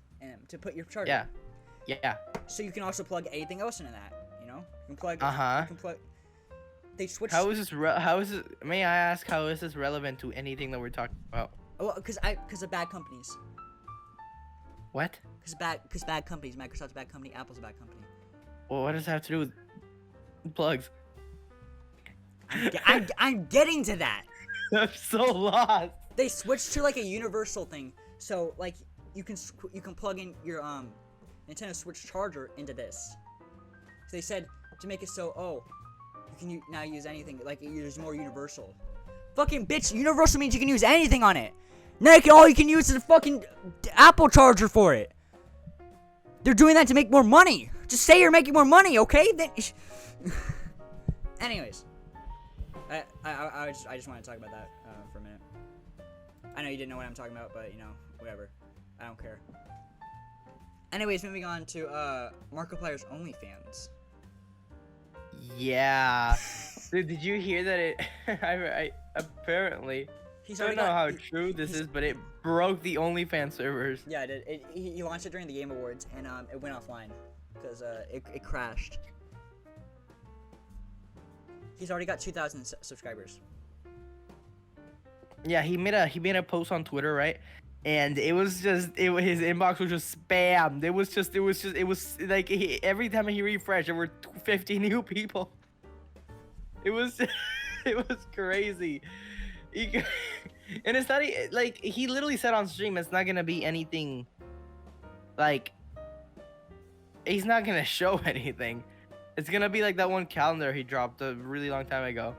to put your charger. Yeah. Yeah. So you can also plug anything else into that. You know, you can plug. You can plug. They switched. How is this? May I ask, how is this relevant to anything that we're talking about? Well, because of bad companies. What? Because bad companies. Microsoft's a bad company. Apple's a bad company. Well, what does that have to do with plugs? I'm getting to that. I'm so lost. They switched to like a universal thing, so like you can plug in your Nintendo Switch charger into this. So they said to make it so you can now use anything, like it's more universal. Fucking bitch, universal means you can use anything on it. Now all you can use is a fucking Apple charger for it. They're doing that to make more money. Just say you're making more money, okay? Then. Anyways, I just want to talk about that for a minute. I know you didn't know what I'm talking about, but you know, whatever. I don't care. Anyways, moving on to Markiplier's OnlyFans. Yeah. Dude, did you hear that it I apparently I don't know how true this is, but it broke the OnlyFans servers. Yeah, it did. He launched it during the Game Awards, and it went offline because it crashed. He's already got 2,000 subscribers. Yeah, he made a post on Twitter, right? And his inbox was just spammed. It was like every time he refreshed, there were 50 new people. It was crazy. And it's not like he literally said on stream, it's not gonna be anything. Like, he's not gonna show anything. It's gonna be like that one calendar he dropped a really long time ago.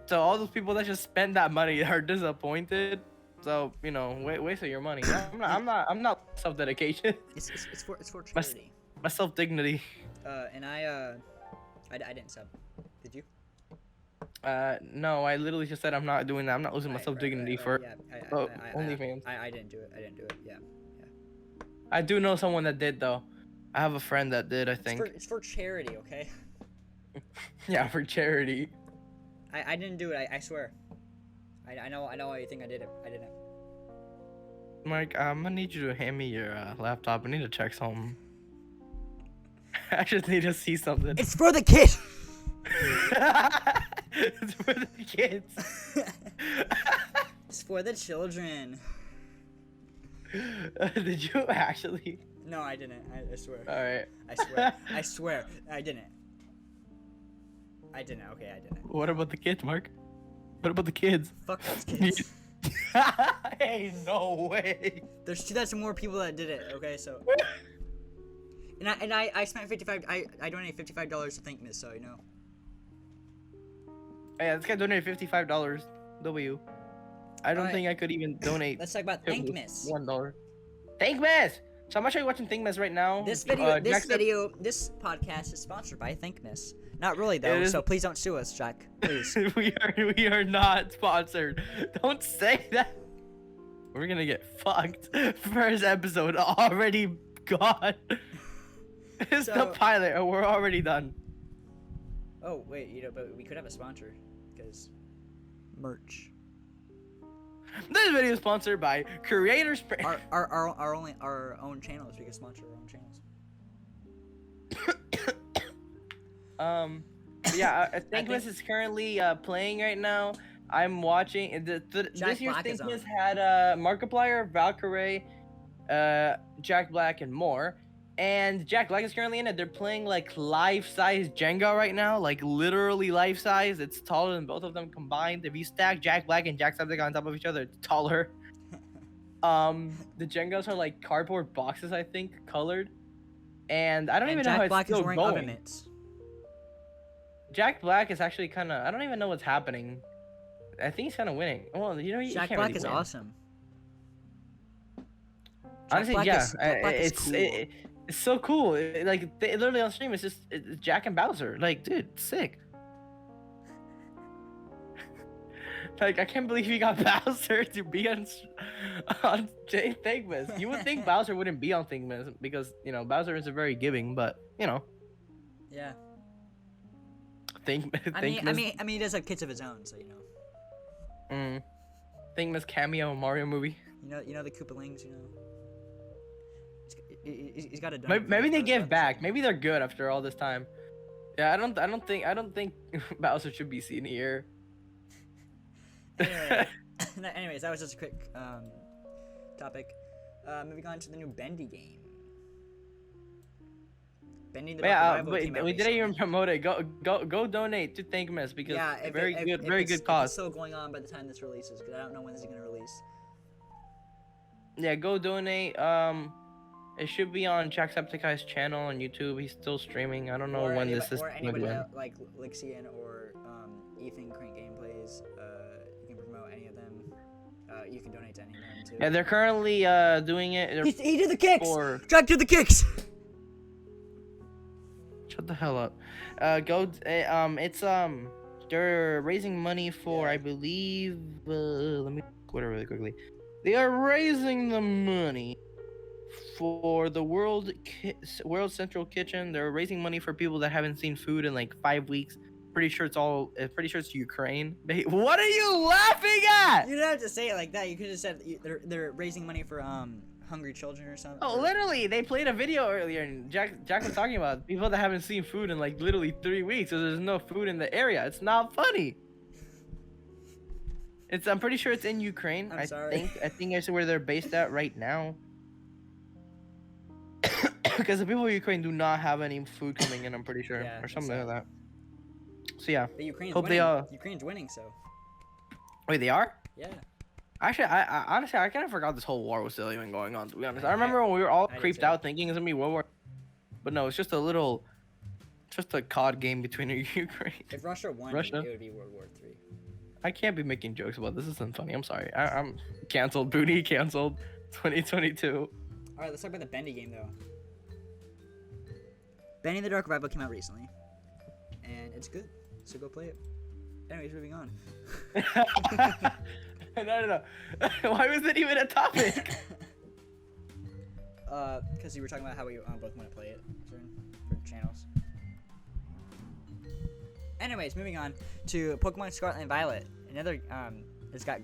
So all those people that just spend that money are disappointed. So, you know, waste of your money. I'm not self-dedication. It's for charity. My self-dignity. And I didn't sub. Did you? No, I literally just said I'm not doing that. I'm not losing my self-dignity for OnlyFans. I didn't do it. Yeah. I do know someone that did though. I have a friend that did, I think. It's for charity, okay? Yeah, for charity. I didn't do it. I swear. I know why you think I did it. I didn't. Mike, I'm gonna need you to hand me your laptop. I need to check something. I just need to see something. It's for the kids. It's for the kids. It's for the children. Did you actually? No, I didn't. I swear. All right. I swear. I didn't. Okay, I didn't. What about the kids, Mark? What about the kids? Fuck those kids. Hey, no way. There's 2,000 more people that did it, okay, so. And I spent I donated $55 to Thankmas, so you know. Yeah, this guy donated $55. W. I don't think I could even donate. Let's talk about Thankmas. $1. Thankmas. So I'm actually watching Thankmas right now. This podcast is sponsored by Thankmas. Not really though, so please don't sue us, Jack. Please. we are not sponsored. Don't say that. We're gonna get fucked. First episode already gone. It's the pilot, and we're already done. Oh wait, but we could have a sponsor, because merch. This video is sponsored by Creators. Our own channels. We can sponsor our own channels. Yeah, Thankmas is currently playing right now. I'm watching. This year's Thankmas had Markiplier, Valkyrie, Jack Black, and more. And Jack Black is currently in it. They're playing like life-size Jenga right now, like literally life-size. It's taller than both of them combined. If you stack Jack Black and Jacksepticeye on top of each other, it's taller. The Jengas are like cardboard boxes, I think, colored. And I don't even know how it's still going. Jack Black is wearing oven mitts. Jack Black is actually kind of. I don't even know what's happening. I think he's kind of winning. Well, you know, Jack Black is awesome. Honestly, yeah, it's so cool. Like literally on stream, it's Jack and Bowser. Like, dude, sick. Like, I can't believe he got Bowser to be on Thankmas. You would think Bowser wouldn't be on Thankmas because Bowser is very giving, but Yeah. I mean, he does have kids of his own, so Thankmas cameo Mario movie. You know the Koopalings, He's got a. Maybe they give back. Maybe they're good after all this time. Yeah, I don't think Bowser should be seen here. Anyways, that was just a quick topic. Moving on to the new Bendy game. Bendy the we didn't even promote it. Go donate to Thankmas because very good cause. It's still going on by the time this releases, because I don't know when this is gonna release. Yeah, go donate. It should be on Jacksepticeye's channel on YouTube. He's still streaming. I don't know when this is. Or anybody like Lixian or Ethan Crank Gameplays. You can promote any of them. You can donate to any of them too. Yeah, they're currently doing it. He did the kicks. Jack did the kicks. Shut the hell up. It's they're raising money for, I believe. Let me quote it really quickly. They are raising the money for the World Central Kitchen. They're raising money for people that haven't seen food in like 5 weeks. Pretty sure it's Ukraine. What are you laughing at? You don't have to say it like that. You could have said they're raising money for hungry children or something. Oh, literally, they played a video earlier, and Jack was talking about people that haven't seen food in like literally 3 weeks, so there's no food in the area. It's not funny. I'm pretty sure it's in Ukraine. I'm sorry. I think that's where they're based at right now. Because the people of Ukraine do not have any food coming in, I'm pretty sure, or something like that. So yeah. But Ukraine's winning, so. Wait, they are? Yeah. Actually, I honestly kind of forgot this whole war was still even going on. To be honest, I remember when we were all creeped out thinking it's gonna be World War, but no, it's just a COD game between Ukraine. If Russia won, it would be World War III. I can't be making jokes about this. This isn't funny. I'm sorry. I'm canceled. Booty canceled. 2022. All right, let's talk about the Bendy game though. Bendy the Dark Revival came out recently, and it's good. So go play it. Anyways, moving on. No. Why was it even a topic? Because you were talking about how we both want to play it for channels. Anyways, moving on to Pokemon Scarlet and Violet. Another it's got.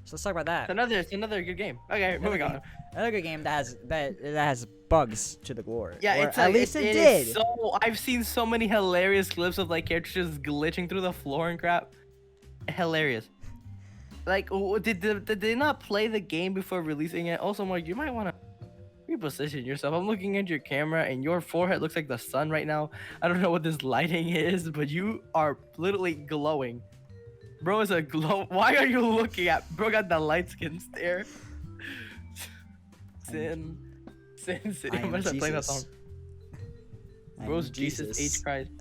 So let's talk about that. It's another good game. Okay, moving on. Another good game that has bugs to the glory. Yeah, at least it did. So I've seen so many hilarious clips of like characters just glitching through the floor and crap. Hilarious. Like, did they not play the game before releasing it? Also, Mark, you might want to reposition yourself. I'm looking at your camera, and your forehead looks like the sun right now. I don't know what this lighting is, but you are literally glowing. Bro is a glow. Why are you looking at? Bro got the light skin stare. Sin City. I'm gonna start playing that song. Rose Jesus H Christ.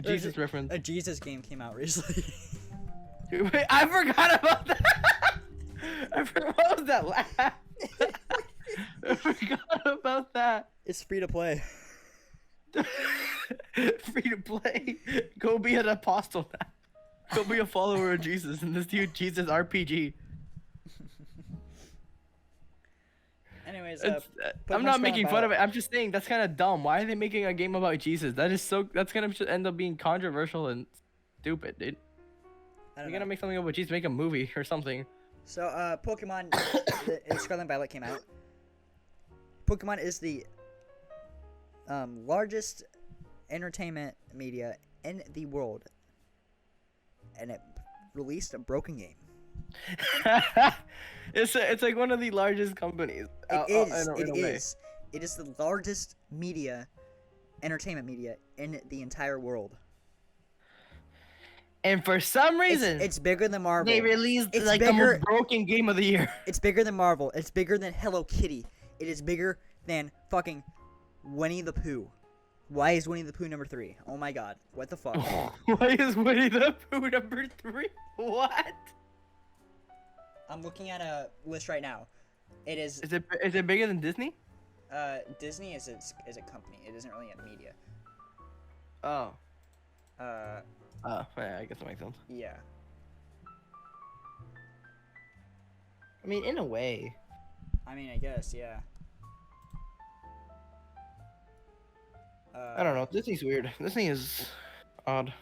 Jesus reference. A Jesus game came out recently. Dude, wait, I forgot about that. What was that laugh? I forgot about that. It's free to play. Free to play. Go be an apostle now. Go be a follower of Jesus in this new Jesus RPG. Anyways, I'm not making fun of it. I'm just saying that's kind of dumb. Why are they making a game about Jesus? That's gonna end up being controversial and stupid, dude. You're gonna make something about Jesus, make a movie or something. So, Pokemon Scarlet and Violet came out. Pokemon is the largest entertainment media in the world, and it released a broken game. It's like one of the largest companies. It is the largest entertainment media in the entire world. And for some reason, it's bigger than Marvel. They released the most broken game of the year. It's bigger than Marvel. It's bigger than Hello Kitty. It is bigger than fucking Winnie the Pooh. Why is Winnie the Pooh number 3? Oh my god. What the fuck? Why is Winnie the Pooh number 3? What? I'm looking at a list right now. Is it bigger than Disney? Disney is a company. It isn't really a media. Oh. Yeah, I guess that makes sense. Yeah. I mean, in a way. I mean, I guess, yeah. I don't know. Disney's weird. Disney is odd.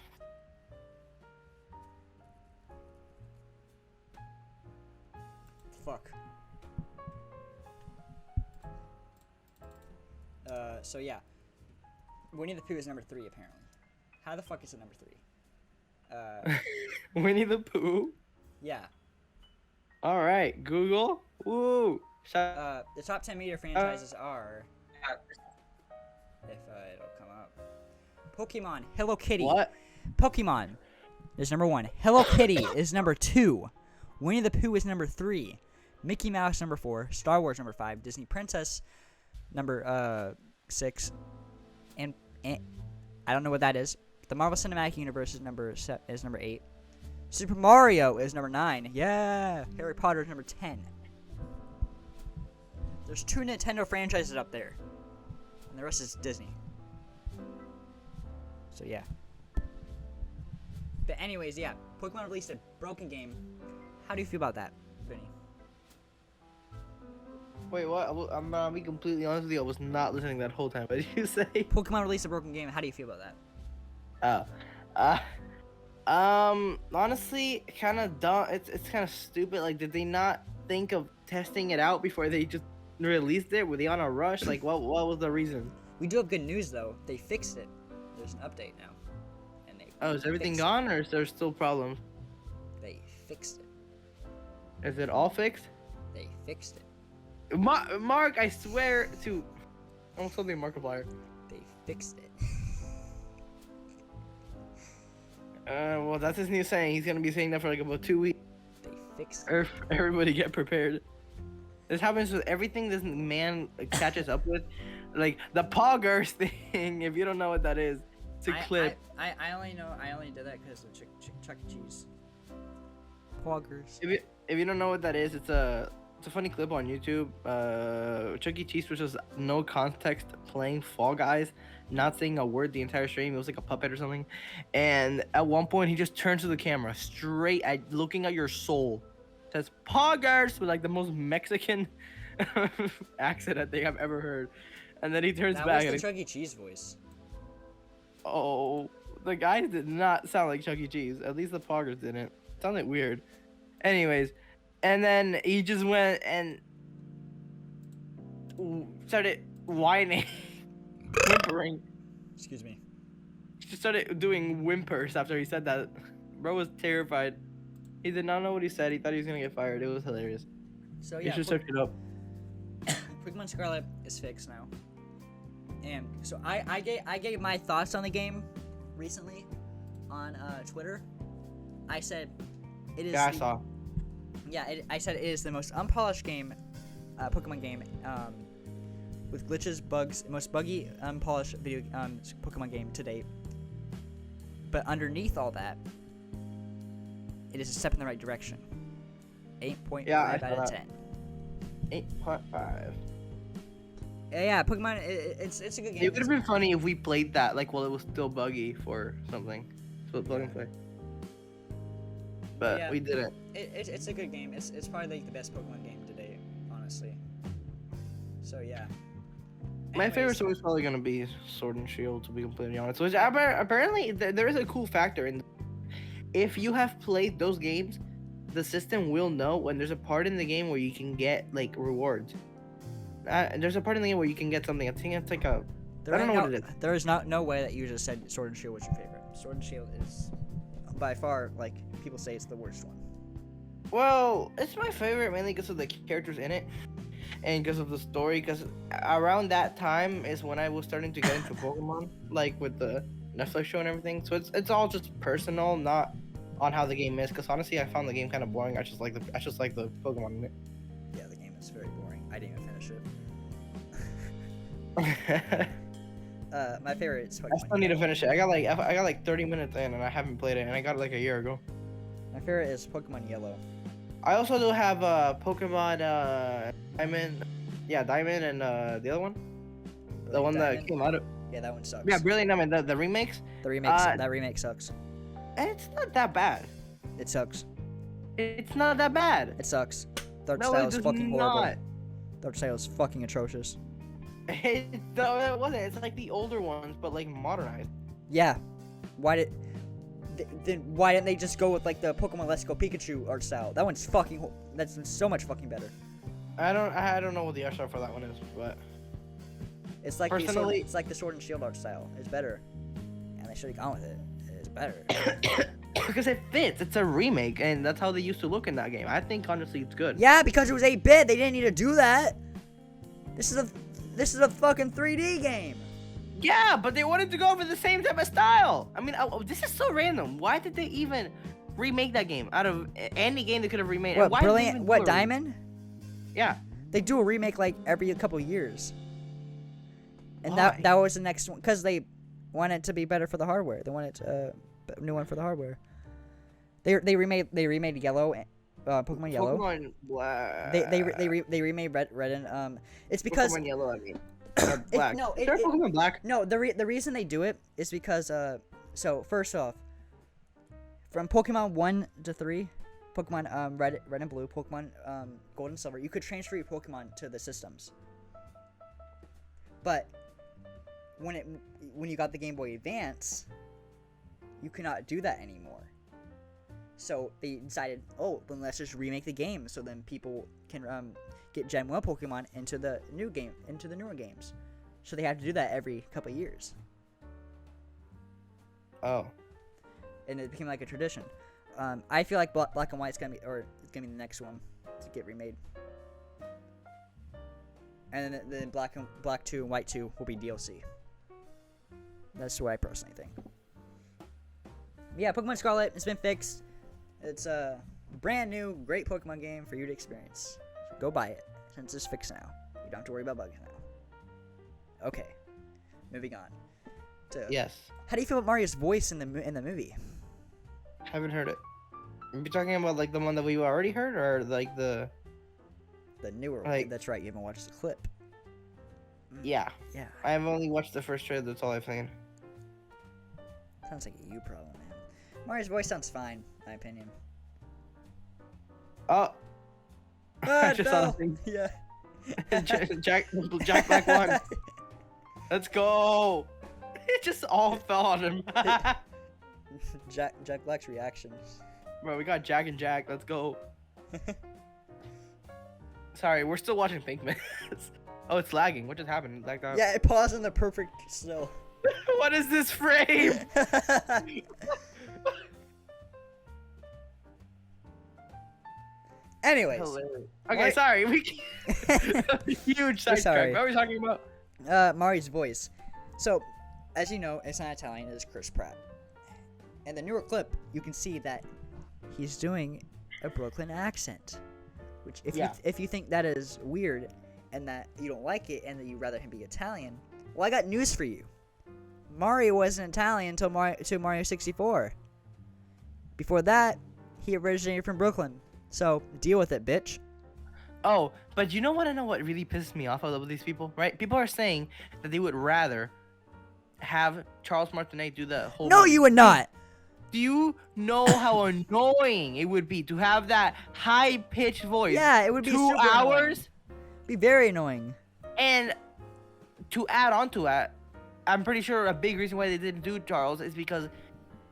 Fuck. So yeah. Winnie the Pooh is number 3, apparently. How the fuck is it number 3? Winnie the Pooh? Yeah. Alright, Google. Woo! The top 10 media franchises are... If it'll come up. Pokemon, Hello Kitty. What? Pokemon is number 1. Hello Kitty is number 2. Winnie the Pooh is number 3. Mickey Mouse number 4. Star Wars number 5. Disney Princess number 6. And I don't know what that is. The Marvel Cinematic Universe is number 8. Super Mario is number 9. Yeah. Harry Potter is number 10. There's 2 Nintendo franchises up there. And the rest is Disney. So yeah. But anyways, yeah. Pokemon released a broken game. How do you feel about that, Vinny? Wait, what? I'm gonna be completely honest with you. I was not listening that whole time. What did you say? Pokemon released a broken game. How do you feel about that? Honestly, kind of dumb. It's kind of stupid. Like, did they not think of testing it out before they just released it? Were they on a rush? Like, what was the reason? We do have good news though. They fixed it. There's an update now. And is everything gone, or is there still problems? They fixed it. Is it all fixed? They fixed it. Mark, I swear to... almost something Markiplier. They fixed it. Well, that's his new saying. He's gonna be saying that for like about 2 weeks. They fixed it. Everybody get prepared. This happens with everything this man catches up with. Like, the poggers thing, if you don't know what that is, it's a clip. I only did that because of Chuck E. Cheese. Poggers. If you don't know what that is, it's a funny clip on YouTube. Chuck E. Cheese was just no context playing Fall Guys, not saying a word the entire stream. It was like a puppet or something. And at one point, he just turns to the camera, straight at looking at your soul, says "Poggers" with like the most Mexican accent I think I've ever heard. And then he turns back. That was the Chuck E. Cheese voice. Oh, the guys did not sound like Chuck E. Cheese. At least the Poggers didn't. It sounded weird. Anyways. And then he just went and started whining, whimpering. Excuse me. He just started doing whimpers after he said that. Bro was terrified. He did not know what he said. He thought he was gonna get fired. It was hilarious. So yeah, you should search it up. Pokemon Scarlet is fixed now. And so I gave my thoughts on the game recently on Twitter. I said it is. Yeah, I saw. Yeah, I said it is the most unpolished game, Pokemon game, with glitches, bugs, most buggy, unpolished video Pokemon game to date. But underneath all that, it is a step in the right direction. 8.5 out of 10. 8.5. Yeah, Pokemon. It's a good game. It would have been funny if we played that like while it was still buggy for something. So plug and play. But yeah, we didn't. It's a good game. It's probably like the best Pokemon game to date, honestly. So yeah. My favorite story is probably gonna be Sword and Shield, to be completely honest. Which apparently there is a cool factor in. If you have played those games, the system will know when there's a part in the game where you can get like rewards. There's a part in the game where you can get something. I think it's like a. I don't know what it is. There is no way that you just said Sword and Shield was your favorite. Sword and Shield is by far, like people say, it's the worst one. Well, it's my favorite mainly because of the characters in it. And because of the story, because around that time is when I was starting to get into Pokemon, like with the Netflix show and everything. So it's all just personal, not on how the game is. Because honestly, I found the game kind of boring. I just like the Pokemon in it. Yeah, the game is very boring. I didn't even finish it. My favorite is Pokemon. I still need to finish it. I got like 30 minutes in, and I haven't played it, and I got it like a year ago. My favorite is Pokemon Yellow. I also do have Pokemon Diamond. Yeah, Diamond and the other one. The one Diamond? that came out of. Yeah, that one sucks. Yeah, Brilliant Diamond. The remakes. The remakes. That remake sucks. It's not that bad. It sucks. It's not that bad. It sucks. The art No, style it is does fucking horrible. not. The art style is fucking atrocious. No, it wasn't. It's like the older ones, but like modernized. Yeah. Then why didn't they just go with like the Pokemon Let's Go Pikachu art style? That one's fucking. That's so much fucking better. I don't know what the art style for that one is, but it's like personally, it's like the Sword and Shield art style. It's better, and they should have gone with it. It's better. because it fits. It's a remake, and that's how they used to look in that game. I think honestly, it's good. Yeah, because it was 8-bit. They didn't need to do that. This is a fucking 3D game. Yeah, but they wanted to go for the same type of style. I mean, this is so random. Why did they even remake that game out of any game they could have remade? What, Why Brilliant? What, Diamond? Yeah. They do a remake like every couple years. And Why? that was the next one because they wanted it to be better for the hardware. They wanted a new one for the hardware. They remade Yellow, Pokemon Yellow. Pokemon Black. They remade Red and it's because Pokemon Yellow. I mean. Black. Pokemon Black. No, the reason they do it is because so first off, from Pokemon 1 to 3, Pokemon Red and Blue, Pokemon Gold and Silver, you could transfer your Pokemon to the systems. But when you got the Game Boy Advance, you cannot do that anymore. So they decided, oh, then let's just remake the game so then people can get Gen 1 Pokemon into the newer games. So they have to do that every couple of years. Oh. And it became like a tradition. I feel like Black and White's gonna be the next one to get remade. And then Black 2 and White 2 will be DLC. That's what I personally think. Yeah, Pokemon Scarlet, it's been fixed. It's a brand new, great Pokemon game for you to experience. So go buy it, since it's fixed now. You don't have to worry about bugs now. Okay, moving on. Yes. How do you feel about Mario's voice in the movie? Haven't heard it. Are you talking about like the one that we already heard, or like the newer one? That's right. You haven't watched the clip. Yeah. Yeah. I've only watched the first trailer. That's all I've seen. Sounds like a you problem, man. Mario's voice sounds fine, in my opinion. Oh. I just saw no. the thing. Yeah. Jack Black won. Let's go. It just all fell on him. Jack Black's reactions. Bro, we got Jack and Jack. Let's go. Sorry, we're still watching Pinkman. Oh, it's lagging. What just happened? Like that? Yeah, it paused in the perfect still. What is this frame? Anyways. Hilarious. Okay, sorry. Huge sidetrack. What are we talking about? Mario's voice. So, as you know, it's not Italian. It's Chris Pratt. In the newer clip, you can see that he's doing a Brooklyn accent. Which, if you think that is weird, and that you don't like it, and that you'd rather him be Italian. Well, I got news for you. Mario wasn't Italian until Mario 64. Before that, he originated from Brooklyn. So, deal with it, bitch. Oh, but you know what? I know what really pisses me off about these people, right? People are saying that they would rather have Charles Martinet do the whole. No, you would not. Do you know how annoying it would be to have that high-pitched voice? Yeah, it would be 2 hours. Be very annoying. And to add on to that, I'm pretty sure a big reason why they didn't do Charles is because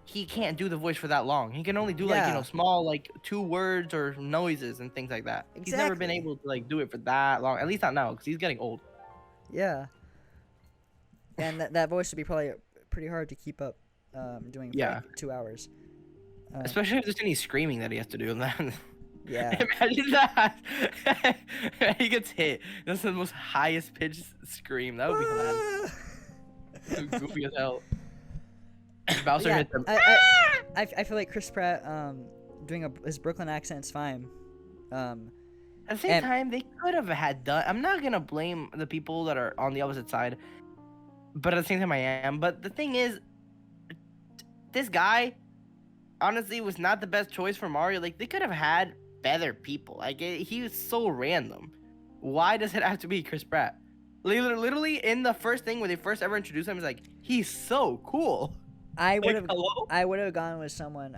he can't do the voice for that long. He can only do small 2 words or noises and things like that. Exactly. He's never been able to do it for that long. At least not now, because he's getting old. Yeah. And that voice would be probably pretty hard to keep up doing for 2 hours. Especially if there's any screaming that he has to do. Yeah. Imagine that. He gets hit. That's the most highest pitched scream. That would be hilarious. Goofy as hell. Bowser hit them. I feel like Chris Pratt doing his Brooklyn accent is fine. At the same time, they could have had done. I'm not gonna blame the people that are on the opposite side, but at the same time, I am. But the thing is, this guy, honestly, was not the best choice for Mario. They could have had better people. He was so random. Why does it have to be Chris Pratt? Literally, in the first thing when they first ever introduced him, it's like he's so cool. I would have gone with someone.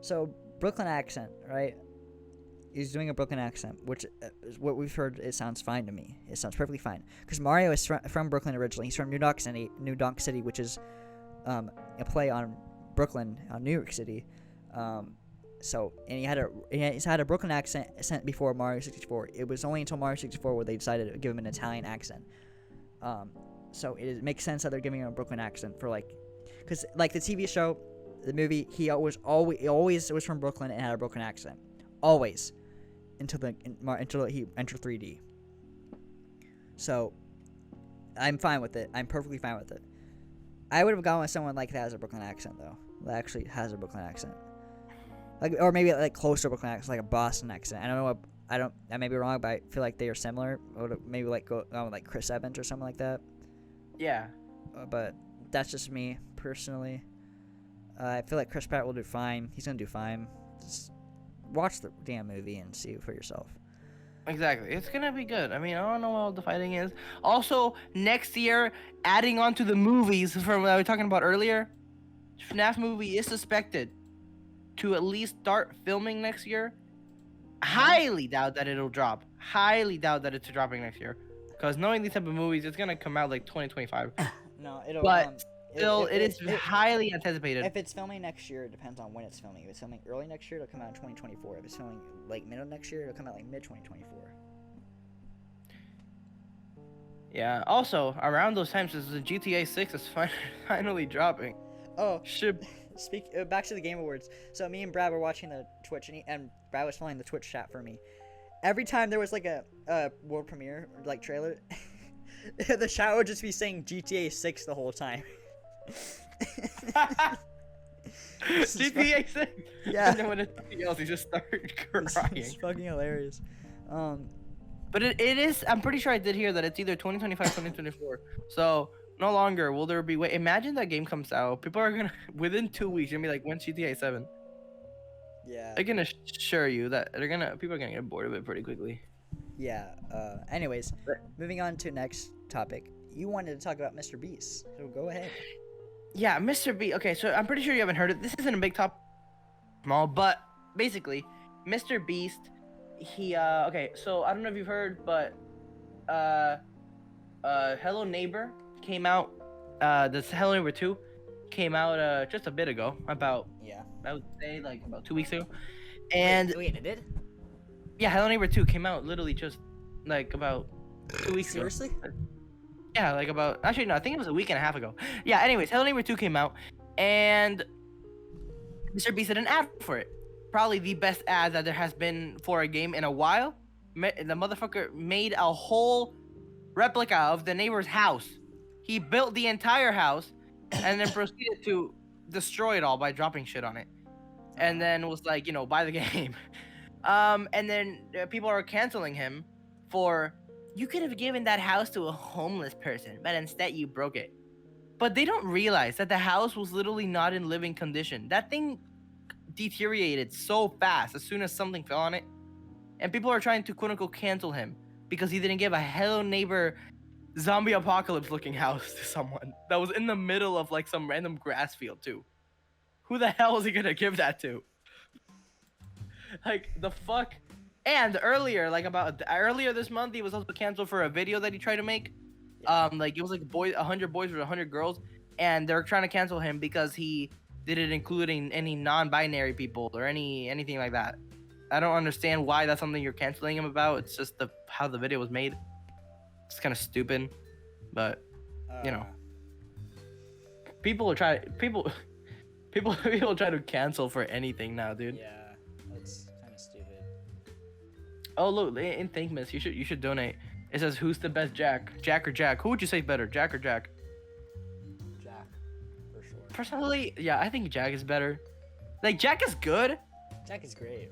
So Brooklyn accent, right? He's doing a Brooklyn accent, which is what we've heard. It sounds fine to me. It sounds perfectly fine because Mario is from Brooklyn originally. He's from New Donk City, which is a play on Brooklyn, on New York City. So he's had a Brooklyn accent before Mario 64. It was only until Mario 64 where they decided to give him an Italian accent. So it makes sense that they're giving him a Brooklyn accent for because the TV show, the movie, he always was from Brooklyn and had a Brooklyn accent, always, until he entered 3D. So I'm fine with it. I'm perfectly fine with it. I would have gone with someone that has a Brooklyn accent though. That actually has a Brooklyn accent. Or maybe close to a Brooklyn accent, like a Boston accent. I may be wrong, but I feel like they are similar. I would maybe go with Chris Evans or something like that. Yeah. But that's just me personally. I feel like Chris Pratt will do fine. He's gonna do fine. Just watch the damn movie and see for yourself. Exactly. It's gonna be good. I mean, I don't know what all the fighting is. Also, next year, adding on to the movies from what we were talking about earlier, FNAF movie is suspected to at least start filming next year. Highly doubt that it'll drop. Highly doubt that it's dropping next year. Because knowing these type of movies, it's gonna come out 2025. No, it'll. But still, it is highly anticipated. If it's filming next year, it depends on when it's filming. If it's filming early next year, it'll come out in 2024. If it's filming middle of next year, it'll come out mid 2024. Yeah. Also, around those times, the GTA 6 is finally dropping. Oh. Should. Back to the Game Awards. So me and Brad were watching the Twitch, and Brad was following the Twitch chat for me. Every time there was a world premiere trailer, the chat would just be saying GTA 6 the whole time. GTA 6. Yeah. And then when it's something else, you just start crying. It's fucking hilarious. But it is. I'm pretty sure I did hear that it's either 2025 or 2024. So. No longer will there be. Wait, imagine that game comes out. People are gonna within 2 weeks. You're gonna be like, when's GTA 7? Yeah. I can assure you that people are gonna get bored of it pretty quickly. Yeah. Anyways, moving on to next topic. You wanted to talk about Mr. Beast, so go ahead. Yeah, Mr. Beast. Okay, so I'm pretty sure you haven't heard it. This isn't a big top, small, but basically, Mr. Beast. He okay. So I don't know if you've heard, but Hello Neighbor came out. This Hello Neighbor 2 came out just a bit ago. I would say about 2 weeks ago. And wait, it did? Yeah, Hello Neighbor 2 came out literally just about 2 weeks ago. Seriously? Yeah, actually no, I think it was a week and a half ago. Yeah, anyways, Hello Neighbor 2 came out and Mr. Beast did an ad for it. Probably the best ad that there has been for a game in a while. The motherfucker made a whole replica of the neighbor's house. He built the entire house and then proceeded to destroy it all by dropping shit on it. And then was like, buy the game. And then people are canceling him for you could have given that house to a homeless person, but instead you broke it. But they don't realize that the house was literally not in living condition. That thing deteriorated so fast as soon as something fell on it. And people are trying to quote unquote cancel him because he didn't give a Hello Neighbor zombie apocalypse looking house to someone that was in the middle of like some random grass field too. Who the hell is he gonna give that to? Like the fuck. And earlier, earlier this month, he was also canceled for a video that he tried to make. Like it was like 100 boys or 100 girls, and they're trying to cancel him because he didn't include any non-binary people or anything like that. I don't understand why that's something you're canceling him about. It's just how the video was made. It's kind of stupid, but you know, people try to cancel for anything now, dude. Yeah, that's kind of stupid. Oh look, in Thankmas, you should donate. It says who's the best Jack? Jack or Jack? Who would you say better, Jack or Jack? Jack, for sure. Personally, yeah, I think Jack is better. Like Jack is good. Jack is great,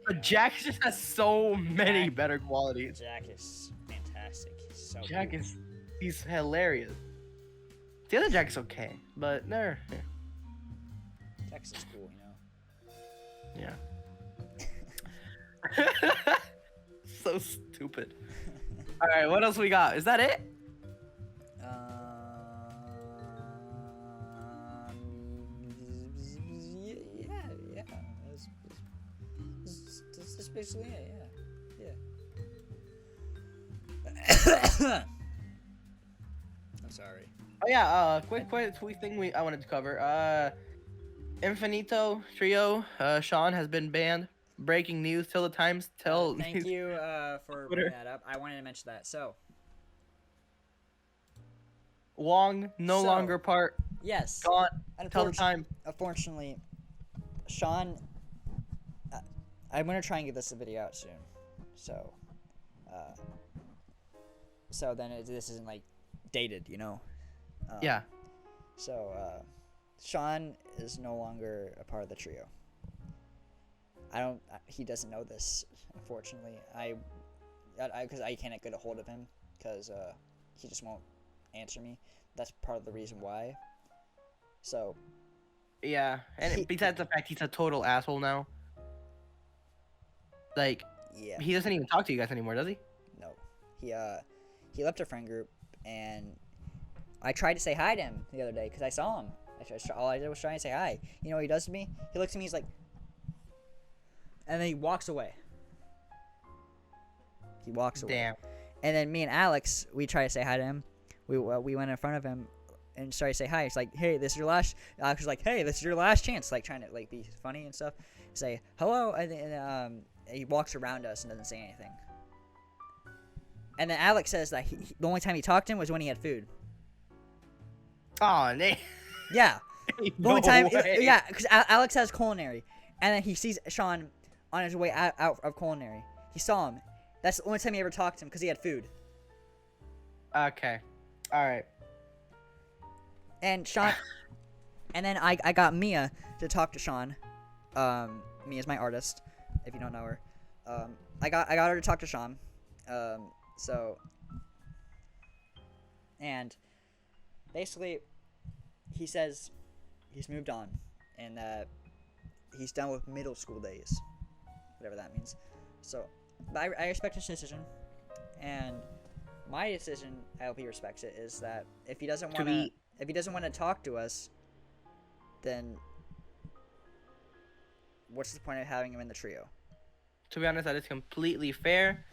but Jack just has so many better qualities. Jack is fantastic. He's so Jack cool. He's hilarious. The other Jack's okay, but they're Jack's just cool, you know. Yeah. So stupid. All right, what else we got? Is that it? Yeah. That's basically it. Yeah. I'm sorry. Oh yeah. Quick thing I wanted to cover. Infinito Trio. Sean has been banned. Breaking news. Tell the Times. Thank you for bringing that up. I wanted to mention that. So Wong no longer part. Yes. Gone. Tell the Times. Unfortunately, Sean. I'm gonna try and get this video out soon. So. So then this isn't like dated, you know. Yeah. So Sean is no longer a part of the trio. He doesn't know this, unfortunately. Because I can't get a hold of him because he just won't answer me. That's part of the reason why. So. Yeah, and besides the fact he's a total asshole now. Like. Yeah. He doesn't even talk to you guys anymore, does he? No. He left our friend group, and I tried to say hi to him the other day because I saw him. All I did was try and say hi. You know what he does to me? He looks at me, he's like. And then he walks away. He walks away. Damn. And then me and Alex, we try to say hi to him. We went in front of him and started to say hi. He's like, "Hey, this is your last." Alex was like, "Hey, this is your last chance." Like trying to like be funny and stuff. Say hello, and then he walks around us and doesn't say anything. And then Alex says that the only time he talked to him was when he had food. Oh, man. Yeah. The only time. Yeah, because Alex has culinary, and then he sees Sean on his way out of culinary. He saw him. That's the only time he ever talked to him because he had food. Okay. All right. And Sean, and then I got Mia to talk to Sean. Mia's my artist, if you don't know her. I got her to talk to Sean. And basically, he says he's moved on and that he's done with middle school days, whatever that means. So, but I respect his decision, and my decision, I hope he respects it, is that if he doesn't want to talk to us, then what's the point of having him in the trio? To be honest, that is completely fair.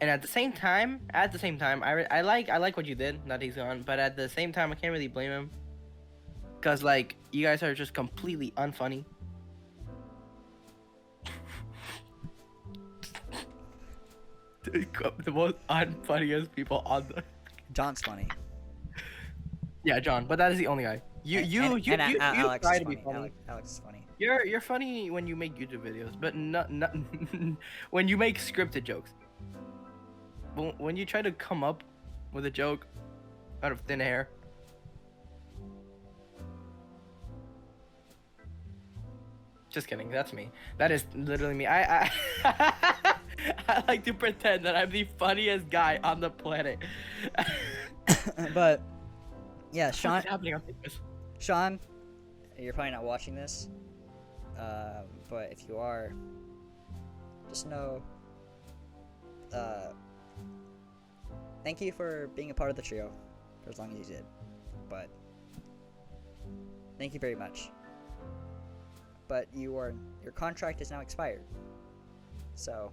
And at the same time, I like what you did, that he's gone. But at the same time, I can't really blame him, cause like you guys are just completely unfunny. The most unfunniest people on the. John's funny. Yeah, John, but that is the only guy. You Alex try is to be funny. funny. Alex is funny. You're funny when you make YouTube videos, but not when you make scripted jokes. When you try to come up with a joke out of thin air. Just kidding. That's me. That is literally me. I like to pretend that I'm the funniest guy on the planet. But yeah, What's Sean. happening on campus? Sean, you're probably not watching this, but if you are, just know, thank you for being a part of the trio for as long as you did, but thank you very much. But your contract is now expired, so.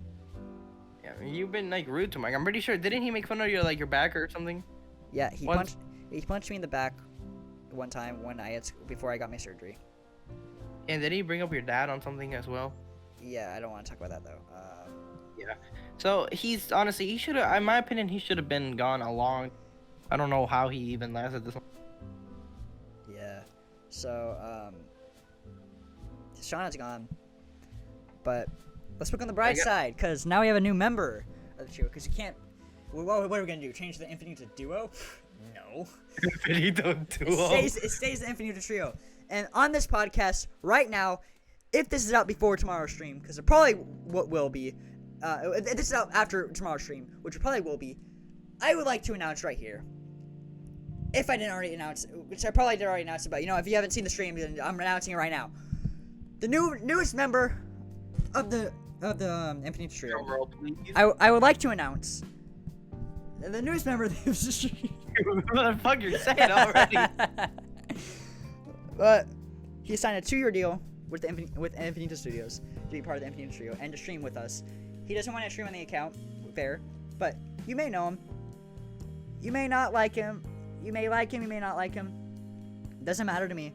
Yeah, you've been like rude to Mike. I'm pretty sure. Didn't he make fun of your like your back or something? Yeah, he punched me in the back one time when before I got my surgery. And did he bring up your dad on something as well? Yeah, I don't want to talk about that though. Yeah. So he's honestly, he should have. In my opinion, he should have been gone a long. I don't know how he even lasted this long. Yeah. So Sean is gone, but let's look on the bright side, because now we have a new member of the trio. Because you can't. What are we gonna do? Change the Infinite to duo? No. Infinito duo. It stays the Infinite trio. And on this podcast right now, if this is out before tomorrow's stream, because it probably will be, if this is out after tomorrow's stream, which it probably will be, I would like to announce right here. If I didn't already announce, which I probably did already announce it, but if you haven't seen the stream, then I'm announcing it right now. The newest member of the Infinite trio. Roll, please. I would like to announce the newest member of the stream. Motherfucker, say it already. But he signed a 2-year deal with Infinito Studios to be part of the Infinito trio and to stream with us. He doesn't want to stream on the account, fair, but you may know him. You may not like him. You may like him. You may not like him. Doesn't matter to me.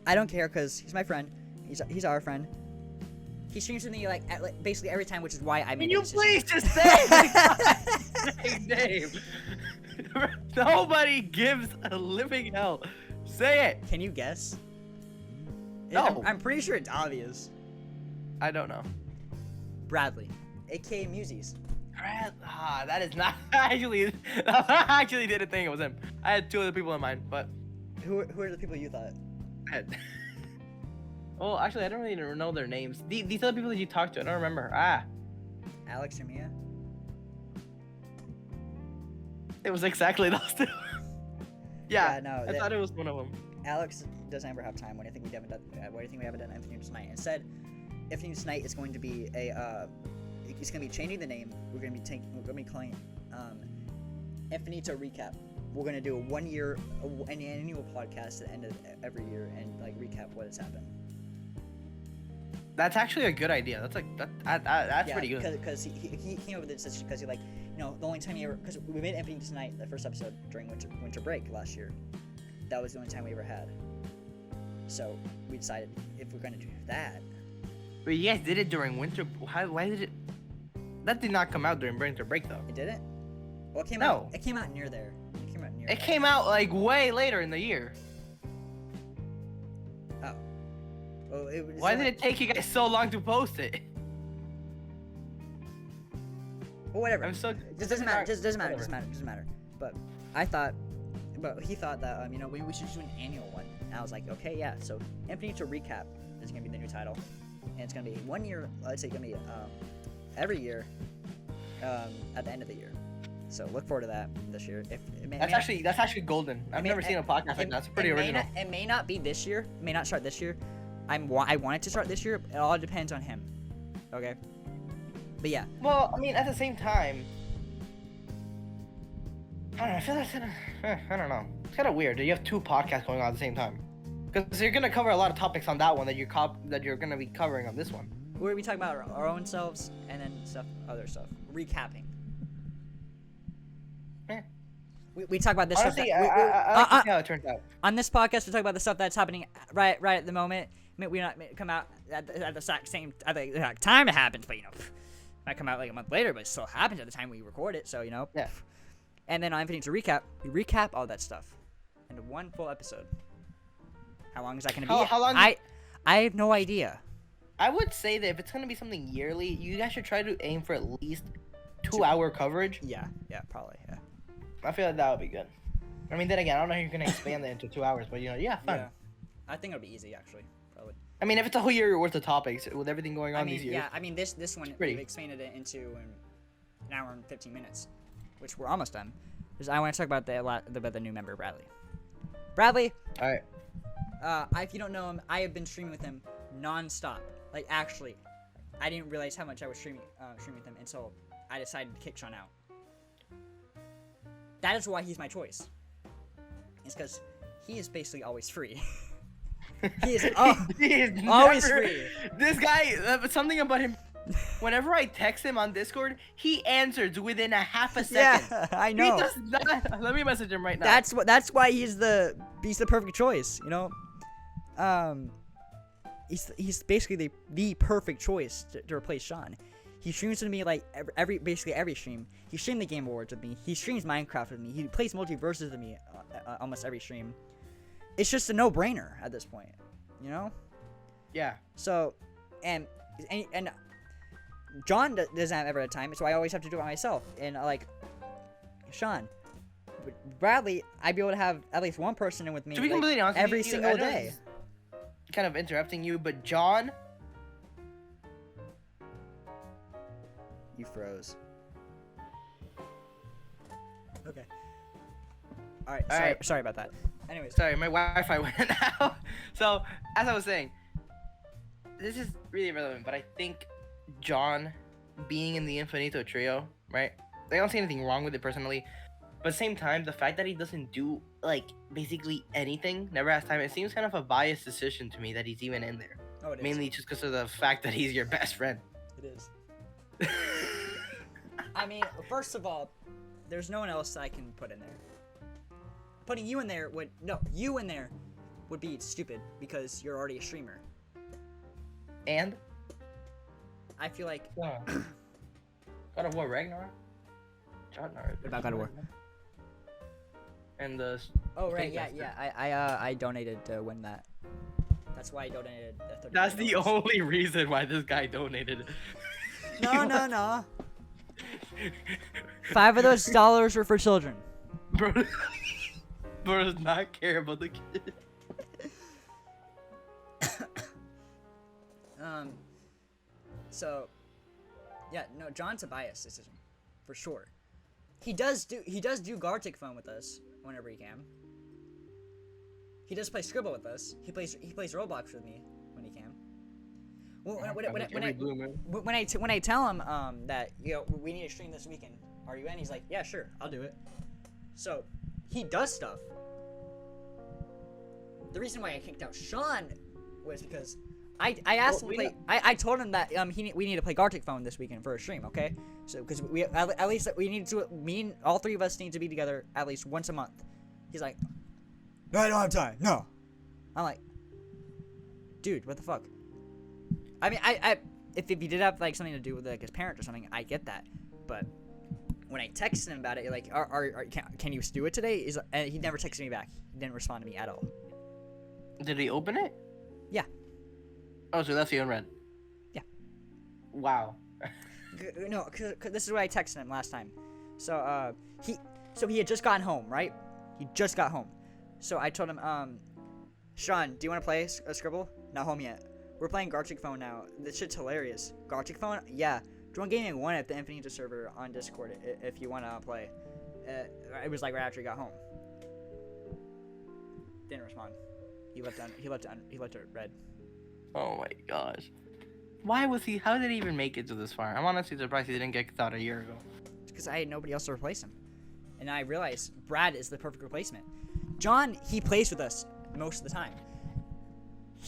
I don't care because he's my friend. He's our friend. He streams with me like basically every time, which is why I made. Can you please just say his name? Nobody gives a living hell. Say it. Can you guess? No. I'm pretty sure it's obvious. I don't know. Bradley, aka Muses. That is not actually. I actually didn't think it was him. I had 2 other people in mind, but Who are the people you thought? Well, actually, I don't really know their names. These other people that you talked to, I don't remember. Alex or Mia? It was exactly those 2. Yeah, no. I thought it was one of them. Alex doesn't ever have time when I think we haven't done Infinite Tonight. Instead, Infinite Tonight is going to be it's going to be changing the name. We're going to be calling it Infinito Recap. We're going to do an annual podcast at the end of every year and like recap what has happened. That's actually a good idea. That's pretty good. Because he came up with this decision because he the only time because we made Infinite Tonight the first episode during winter break last year. That was the only time we ever had. So we decided if we're gonna do that. But you guys did it during winter. Why did it? That did not come out during winter break though. It didn't. Well, it came No. out. It came out near there. It came out like way later in the year. Oh. Well, Why did it take you guys so long to post it? Well, whatever. I'm so. Just doesn't matter. Just doesn't matter. Doesn't matter. But he thought that we should do an annual one. And I was like, okay, yeah. So Infinito Recap is gonna be the new title, and it's gonna be 1 year. Let's say it's gonna be every year at the end of the year. So look forward to that this year. That's actually golden. I've never seen a podcast like that. It's pretty original. It may not be this year. It may not start this year. I want it to start this year. It all depends on him. Okay. But yeah. Well, I mean, at the same time, I don't know. I feel like I don't know. It's kind of weird that you have 2 podcasts going on at the same time. Because you're gonna cover a lot of topics on that one that you're gonna be covering on this one. We're gonna be talking about our own selves and then other stuff. Recapping. Yeah. We talk about this Honestly, stuff. I like to see how it turns out. On this podcast, we talk about the stuff that's happening right at the moment. We not come out at the exact time it happens, but might come out like a month later, but it still happens at the time we record it. So Yeah. And then on Infinite Recap, we recap all that stuff into one full episode. How long is that gonna be? How long? I have no idea. I would say that if it's gonna be something yearly, you guys should try to aim for at least 2-hour coverage. Yeah, probably. Yeah. I feel like that would be good. I mean, then again, I don't know if you're gonna expand that into 2 hours, but fun. Yeah. I think it'll be easy actually, probably. I mean, if it's a whole year worth of topics with everything going on these years. Yeah, I mean this one pretty. we've expanded it into an hour and 15 minutes, which we're almost done. Because I want to talk about the new member, Bradley. Bradley. All right. If you don't know him, I have been streaming with him non-stop. Like, actually, I didn't realize how much I was streaming with him until I decided to kick Sean out. That is why he's my choice. It's because he is basically always free. He is always free. This guy, something about him. Whenever I text him on Discord, he answers within a half a second. Yeah, I know. He does not. Let me message him right now. That's why he's the perfect choice. You know, he's basically the perfect choice to replace Sean. He streams with me like basically every stream. He streamed the Game Awards with me. He streams Minecraft with me. He plays Multiverses with me almost every stream. It's just a no-brainer at this point, you know? Yeah. So, and John doesn't have ever had time, so I always have to do it myself. And like, Sean, Bradley, I'd be able to have at least one person in with me to be completely honest every with you, single day. Kind of interrupting you, but John, you froze. Okay. All right. Sorry about that. Anyways. Sorry, my Wi-Fi went out. So, as I was saying, this is really irrelevant, but I think John being in the Infinito trio, right? I don't see anything wrong with it personally, but at the same time, the fact that he doesn't do, like, basically anything, never has time, it seems kind of a biased decision to me that he's even in there. Oh, it is. Mainly just because of the fact that he's your best friend. It is. I mean, first of all, there's no one else I can put in there. Putting you in there would be stupid because you're already a streamer. And? I feel like God of War Ragnarok? What about God of War? And the right, yeah. I donated to win that. That's why I donated. That's the only reason why this guy donated. No. 5 of those dollars were for children. Bro does not care about the kid. So, yeah, no, John's a biased decision, for sure. He does do Gartic phone with us whenever he can. He does play Scribble with us. He plays Roblox with me when he can. Well, when I tell him that we need to stream this weekend, are you in? He's like, yeah, sure, I'll do it. So he does stuff. The reason why I kicked out Sean was because I asked him to play. I told him that we need to play Gartic phone this weekend for a stream, okay? So because we at least we need to, me and all 3 of us need to be together at least once a month. He's like, I don't have time. No. I'm like, dude, what the fuck? I mean, if he did have like something to do with like his parent or something, I get that. But when I texted him about it, like, can you do it today? He never texted me back. He didn't respond to me at all. Did he open it? Yeah. Oh, so that's the unread. Yeah. Wow. No, cause this is what I texted him last time. So he had just gotten home, right? He just got home. So I told him, Sean, do you want to play a Scribble? Not home yet. We're playing Gartic phone now. This shit's hilarious. Gartic phone? Yeah. Join Gaming 1 at the Infinito server on Discord if you want to play. It was like right after he got home. Didn't respond. He left it red. Oh my gosh. Why was he? How did he even make it to this far? I'm honestly surprised he didn't get kicked out a year ago. Because I had nobody else to replace him. And I realized Brad is the perfect replacement. John, he plays with us most of the time.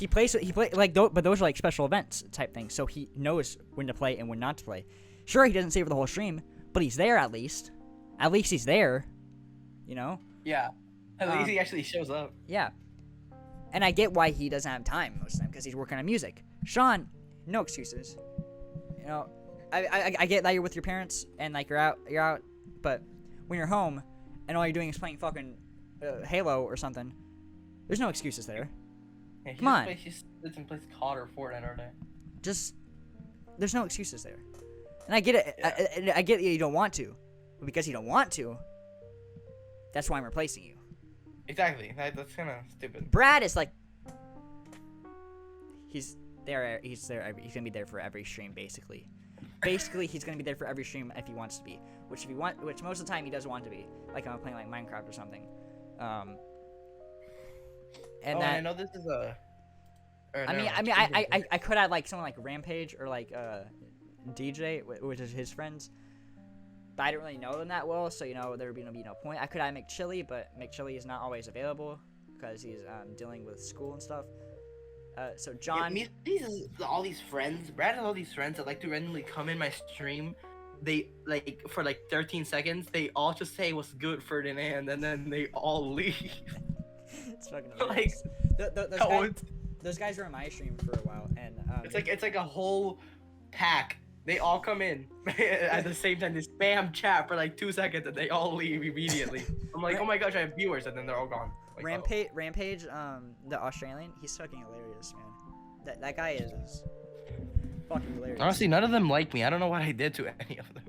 But those are like special events type things, so he knows when to play and when not to play. Sure, he doesn't stay for the whole stream, but he's there at least. At least he's there, you know? Yeah. At least he actually shows up. Yeah. And I get why he doesn't have time most of the time, because he's working on music. Sean, no excuses. You know, I get that you're with your parents and like you're out, but when you're home and all you're doing is playing fucking Halo or something, there's no excuses there. Yeah, Come on. He just sits and plays COD or Fortnite all day. There's no excuses there. And I get it. Yeah. I get that you don't want to, but because you don't want to, that's why I'm replacing you. Exactly. That's kind of stupid. Brad is like, he's there. He's gonna be there for every stream basically. basically he's gonna be there for every stream if he wants to be. Which most of the time he doesn't want to be. Like I'm playing like Minecraft or something. And I know this is a. I could have like someone like Rampage or like DJ, which is his friends. But I didn't really know them that well, so there would be no point. I could have McChilly, but McChilly is not always available because he's dealing with school and stuff. So John, all these friends. Brad has all these friends that like to randomly come in my stream. They like for like 13 seconds. They all just say "What's good, Ferdinand," and then they all leave. It's fucking like those guys were on my stream for a while, and it's like a whole pack. They all come in at the same time. They spam chat for like 2 seconds, and they all leave immediately. I'm like, oh my gosh, I have viewers, and then they're all gone. Like, Rampage, the Australian, he's fucking hilarious, man. That guy is fucking hilarious. Honestly, none of them like me. I don't know what I did to any of them.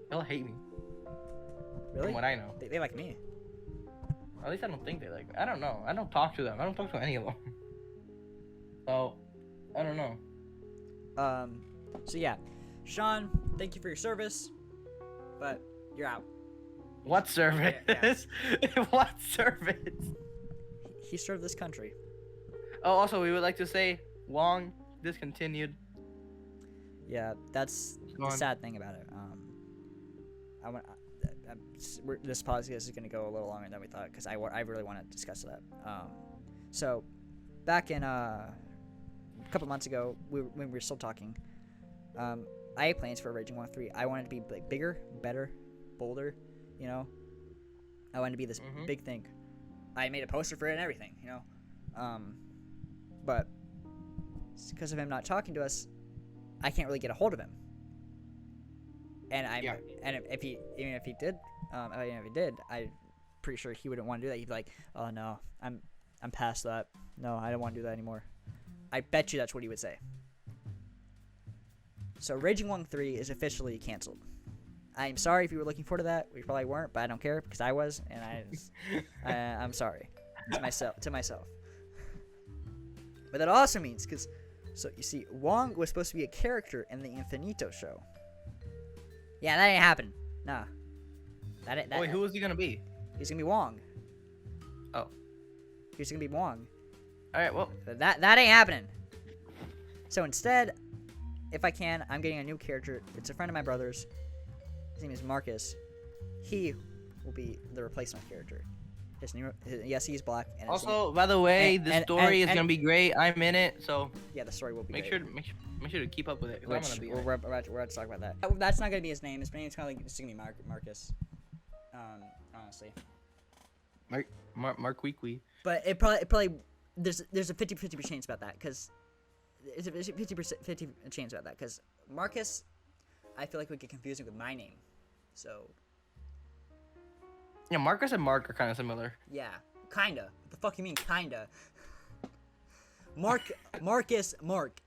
They all hate me. Really? From what I know. They like me. At least I don't think they like me. I don't know. I don't talk to them. I don't talk to any of them. So, I don't know. So yeah, Sean, thank you for your service, but you're out. What service? Yeah. What service? He served this country. Oh, also, we would like to say Wong discontinued. Yeah, that's the sad thing about it. This podcast is going to go a little longer than we thought because I really want to discuss that. So, back in a couple months ago, when we were still talking, I had plans for Raging 1-3. I wanted to be like bigger, better, bolder. I wanted to be this big thing. I made a poster for it and everything. But because of him not talking to us, I can't really get a hold of him. And if he did, I'm pretty sure he wouldn't want to do that. He'd be like, "Oh no, I'm past that. No, I don't want to do that anymore." I bet you that's what he would say. So Raging 1-3 is officially canceled. I'm sorry if you were looking forward to that. We probably weren't, but I don't care because I was, and I'm sorry to myself. But that also means so you see, Wong was supposed to be a character in the Infinito show. Yeah, that ain't happening. Nah. Wait, who was he gonna be? He's gonna be Wong. Oh. He's gonna be Wong. Alright, well. That ain't happening. So instead, if I can, I'm getting a new character. It's a friend of my brother's. His name is Marcus. He will be the replacement character. Yes, he's black. And also, by the way, the story is gonna be great. I'm in it, so yeah, the story will be. Make sure to keep up with it. Which, I'm gonna be we're about to talk about that. That's not gonna be his name. His name's kind of like it's gonna be Marcus. Honestly. Mark Weekwee. But it probably there's a 50% chance about that because it's a 50% chance about that because Marcus, I feel like would get confusing with my name, so. Yeah, Marcus and Mark are kind of similar. Yeah, kinda. What the fuck you mean, kinda? Marcus, Mark.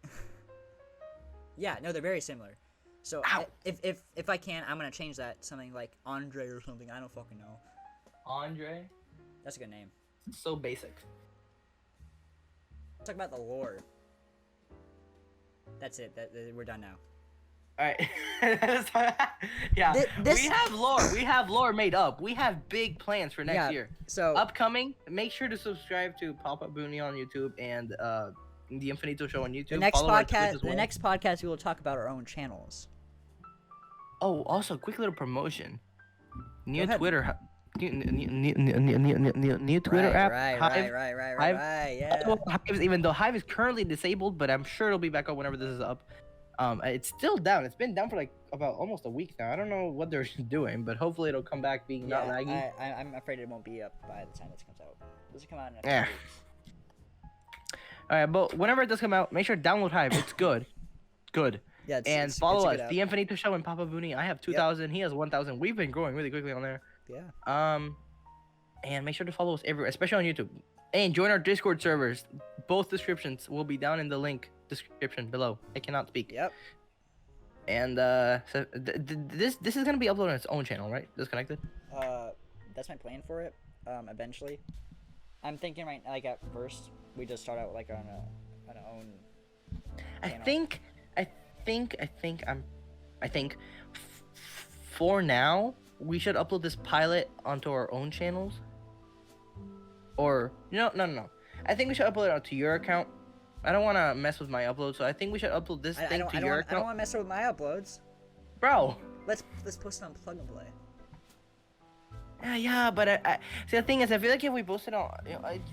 Yeah, no, they're very similar. So if I can, I'm gonna change that to something like Andre or something. I don't fucking know. Andre? That's a good name. It's so basic. Let's talk about the lore. That's it. We're done now. Alright. Yeah. We have lore. We have lore made up. We have big plans for next year. So upcoming, make sure to subscribe to Pop-Up Booney on YouTube and the Infinito Show on YouTube. The next podcast we will talk about our own channels. Oh, also quick little promotion. New Twitter new Twitter app. Right. Yeah. Even though Hive is currently disabled, but I'm sure it'll be back up whenever this is up. It's still down. It's been down for like about almost a week now. I don't know what they're doing, but hopefully it'll come back being not laggy. I'm afraid it won't be up by the time this comes out. Does it come out in a few weeks? Alright, but whenever it does come out, make sure to download Hive. It's good. Good. Yeah, and follow us, The Infinito Show and Papa Booney. I have 2,000. He has 1,000. We've been growing really quickly on there. Yeah. And make sure to follow us everywhere, especially on YouTube. And join our Discord servers. Both descriptions will be down in the link description below. I cannot speak. Yep. And so this is gonna be uploaded on its own channel, right? Disconnected. That's my plan for it. Eventually, I'm thinking like at first we just start out like on our own. I think I'm I think for now we should upload this pilot onto our own channels. Or no. I think we should upload it onto your account. I don't want to mess with my upload, so I think we should upload this thing to your account. I don't want to mess with my uploads. Bro. Let's post it on Plug and Play. Yeah, but I see, the thing is, I feel like if we post it on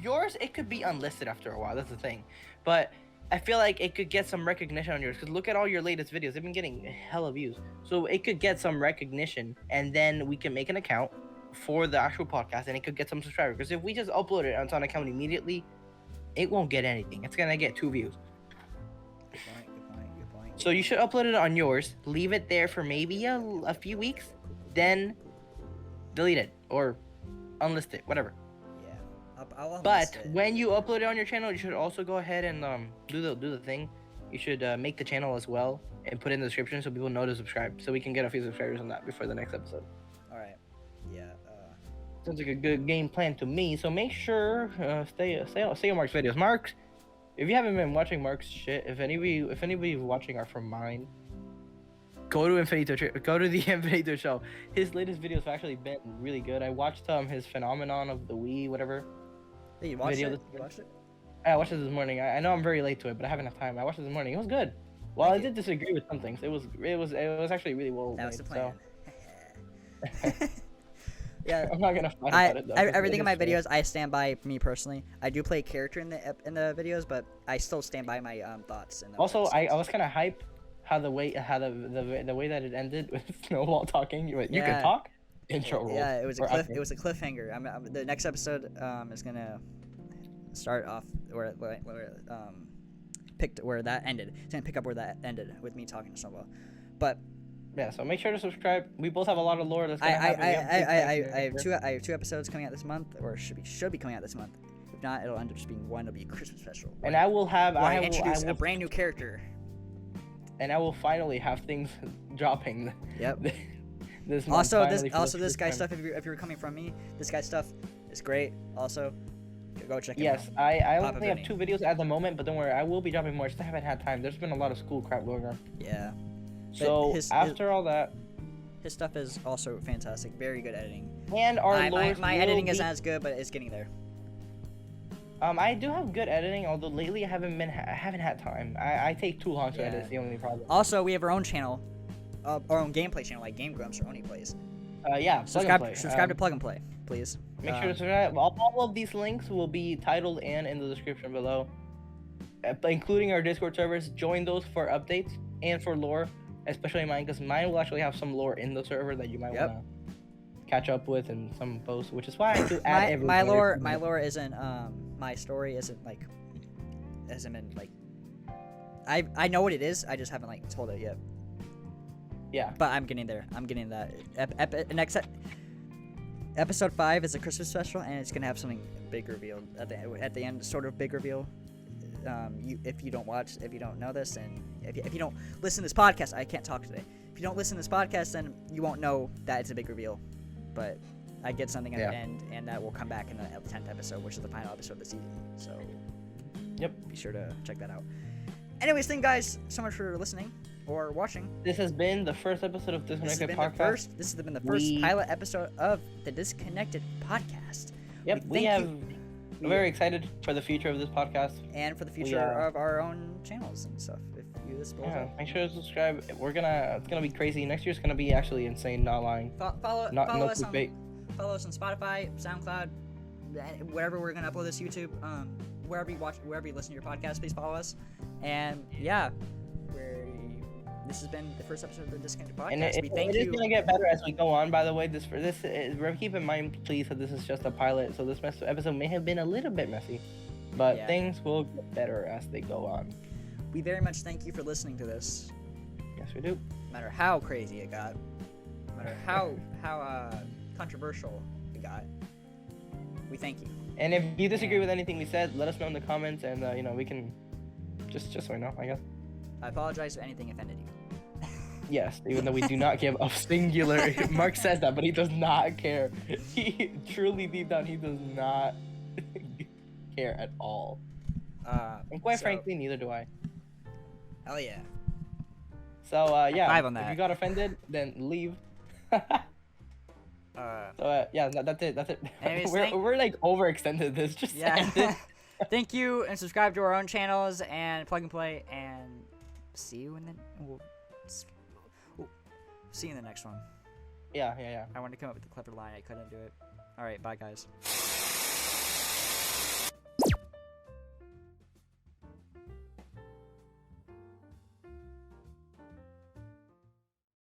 yours, it could be unlisted after a while. That's the thing. But I feel like it could get some recognition on yours, because look at all your latest videos. They've been getting hella views. So it could get some recognition, and then we can make an account for the actual podcast, and it could get some subscribers. Because if we just upload it onto an account immediately, it won't get anything. It's gonna get 2 views. Good point. So you should upload it on yours, leave it there for maybe a few weeks, then delete it or unlist it, whatever. Yeah, I'll but when you upload it on your channel, you should also go ahead and do the thing. You should make the channel as well and put it in the description so people know to subscribe, so we can get a few subscribers on that before the next episode. All right. Yeah. Sounds like a good game plan to me. So make sure stay on Mark's videos. Mark's, if you haven't been watching Mark's shit, if anybody watching are from mine, go to the Infinito show. His latest videos have actually been really good. I watched his phenomenon of the Wii, whatever. Hey, you watched it? You watched it? I watched it this morning. I know I'm very late to it, but I haven't enough time. I watched it this morning. It was good. Well, I did disagree with some things. It was actually really well That was the plan. So. Yeah, I'm not gonna fight about it though. Everything in my videos, I stand by me personally. I do play a character in the videos, but I still stand by my thoughts. Also, I was kind of hype how the way that it ended with Snowball talking. You can talk. Intro roll. Yeah, it was a cliffhanger. The next episode is gonna start off where that ended. It's gonna pick up where that ended with me talking to Snowball, but. Yeah, so make sure to subscribe. We both have a lot of lore that's gonna happen. I have 2 episodes coming out this month, or should be coming out this month. If not, it'll end up just being one. It'll be a Christmas special. And I will have I introduce a brand new character. And I will finally have things dropping. Yep. This this guy stuff. If you're coming from me, this guy stuff is great. Also, go check it out. Yes, I only have 2 videos at the moment, but don't worry, I will be dropping more. I just haven't had time. There's been a lot of school crap going on. Yeah. So after all that, his stuff is also fantastic. Very good editing. And my editing isn't as good, but it's getting there. I do have good editing, although lately I haven't had time. I take too long to edit. It's the only problem. Also, we have our own channel, our own gameplay channel, like Game Grumps or Oni Plays. Yeah. Subscribe to Plug and Play, please. Make sure to subscribe. All of these links will be titled and in the description below, including our Discord servers. Join those for updates and for lore. Especially mine, because mine will actually have some lore in the server that you might want to catch up with in some posts, which is why I do add everything. My lore isn't my story isn't I know what it is. I just haven't told it yet. Yeah. But I'm getting there. I'm getting that. Episode 5 is a Christmas special, and it's gonna have something big revealed at the end. Sort of big reveal. If you don't know this, and if you don't listen to this podcast, I can't talk today. If you don't listen to this podcast, then you won't know that it's a big reveal. But I get something at the end, and that will come back in the 10th episode, which is the final episode of the season. So, yep, be sure to check that out. Anyways, thank you guys so much for listening or watching. This has been the first episode of Disconnected Podcast. This has been the first pilot episode of the Disconnected Podcast. Yep, I'm very excited for the future of this podcast and for the future of our own channels and stuff. If you make sure to subscribe. It's gonna be crazy. Next year's gonna be actually insane. Not lying. Follow us on Spotify, SoundCloud, wherever we're gonna upload this. YouTube, wherever you listen to your podcast, please follow us. And this has been the first episode of the Disconnected Podcast. And it is gonna get better as we go on. By the way, keep in mind, please, that this is just a pilot, so this episode may have been a little bit messy, but things will get better as they go on. We very much thank you for listening to this. Yes, we do. No matter how crazy it got, no matter how controversial it got, we thank you. And if you disagree with anything we said, let us know in the comments, and we can just so we know, I guess. I apologize if anything offended you. Yes, even though we do not give a singular. Mark says that, but he does not care. He truly, deep down, he does not care at all. And quite frankly, neither do I. Hell yeah. So yeah, 5 on if that. you got offended, then leave. Yeah, that's it. That's it. Anyways, we're like overextended this. Just end it. Thank you, and subscribe to our own channels and plug and play, and see you in the. We'll see you in the next one. Yeah. I wanted to come up with a clever line. I couldn't do it. All right, bye guys.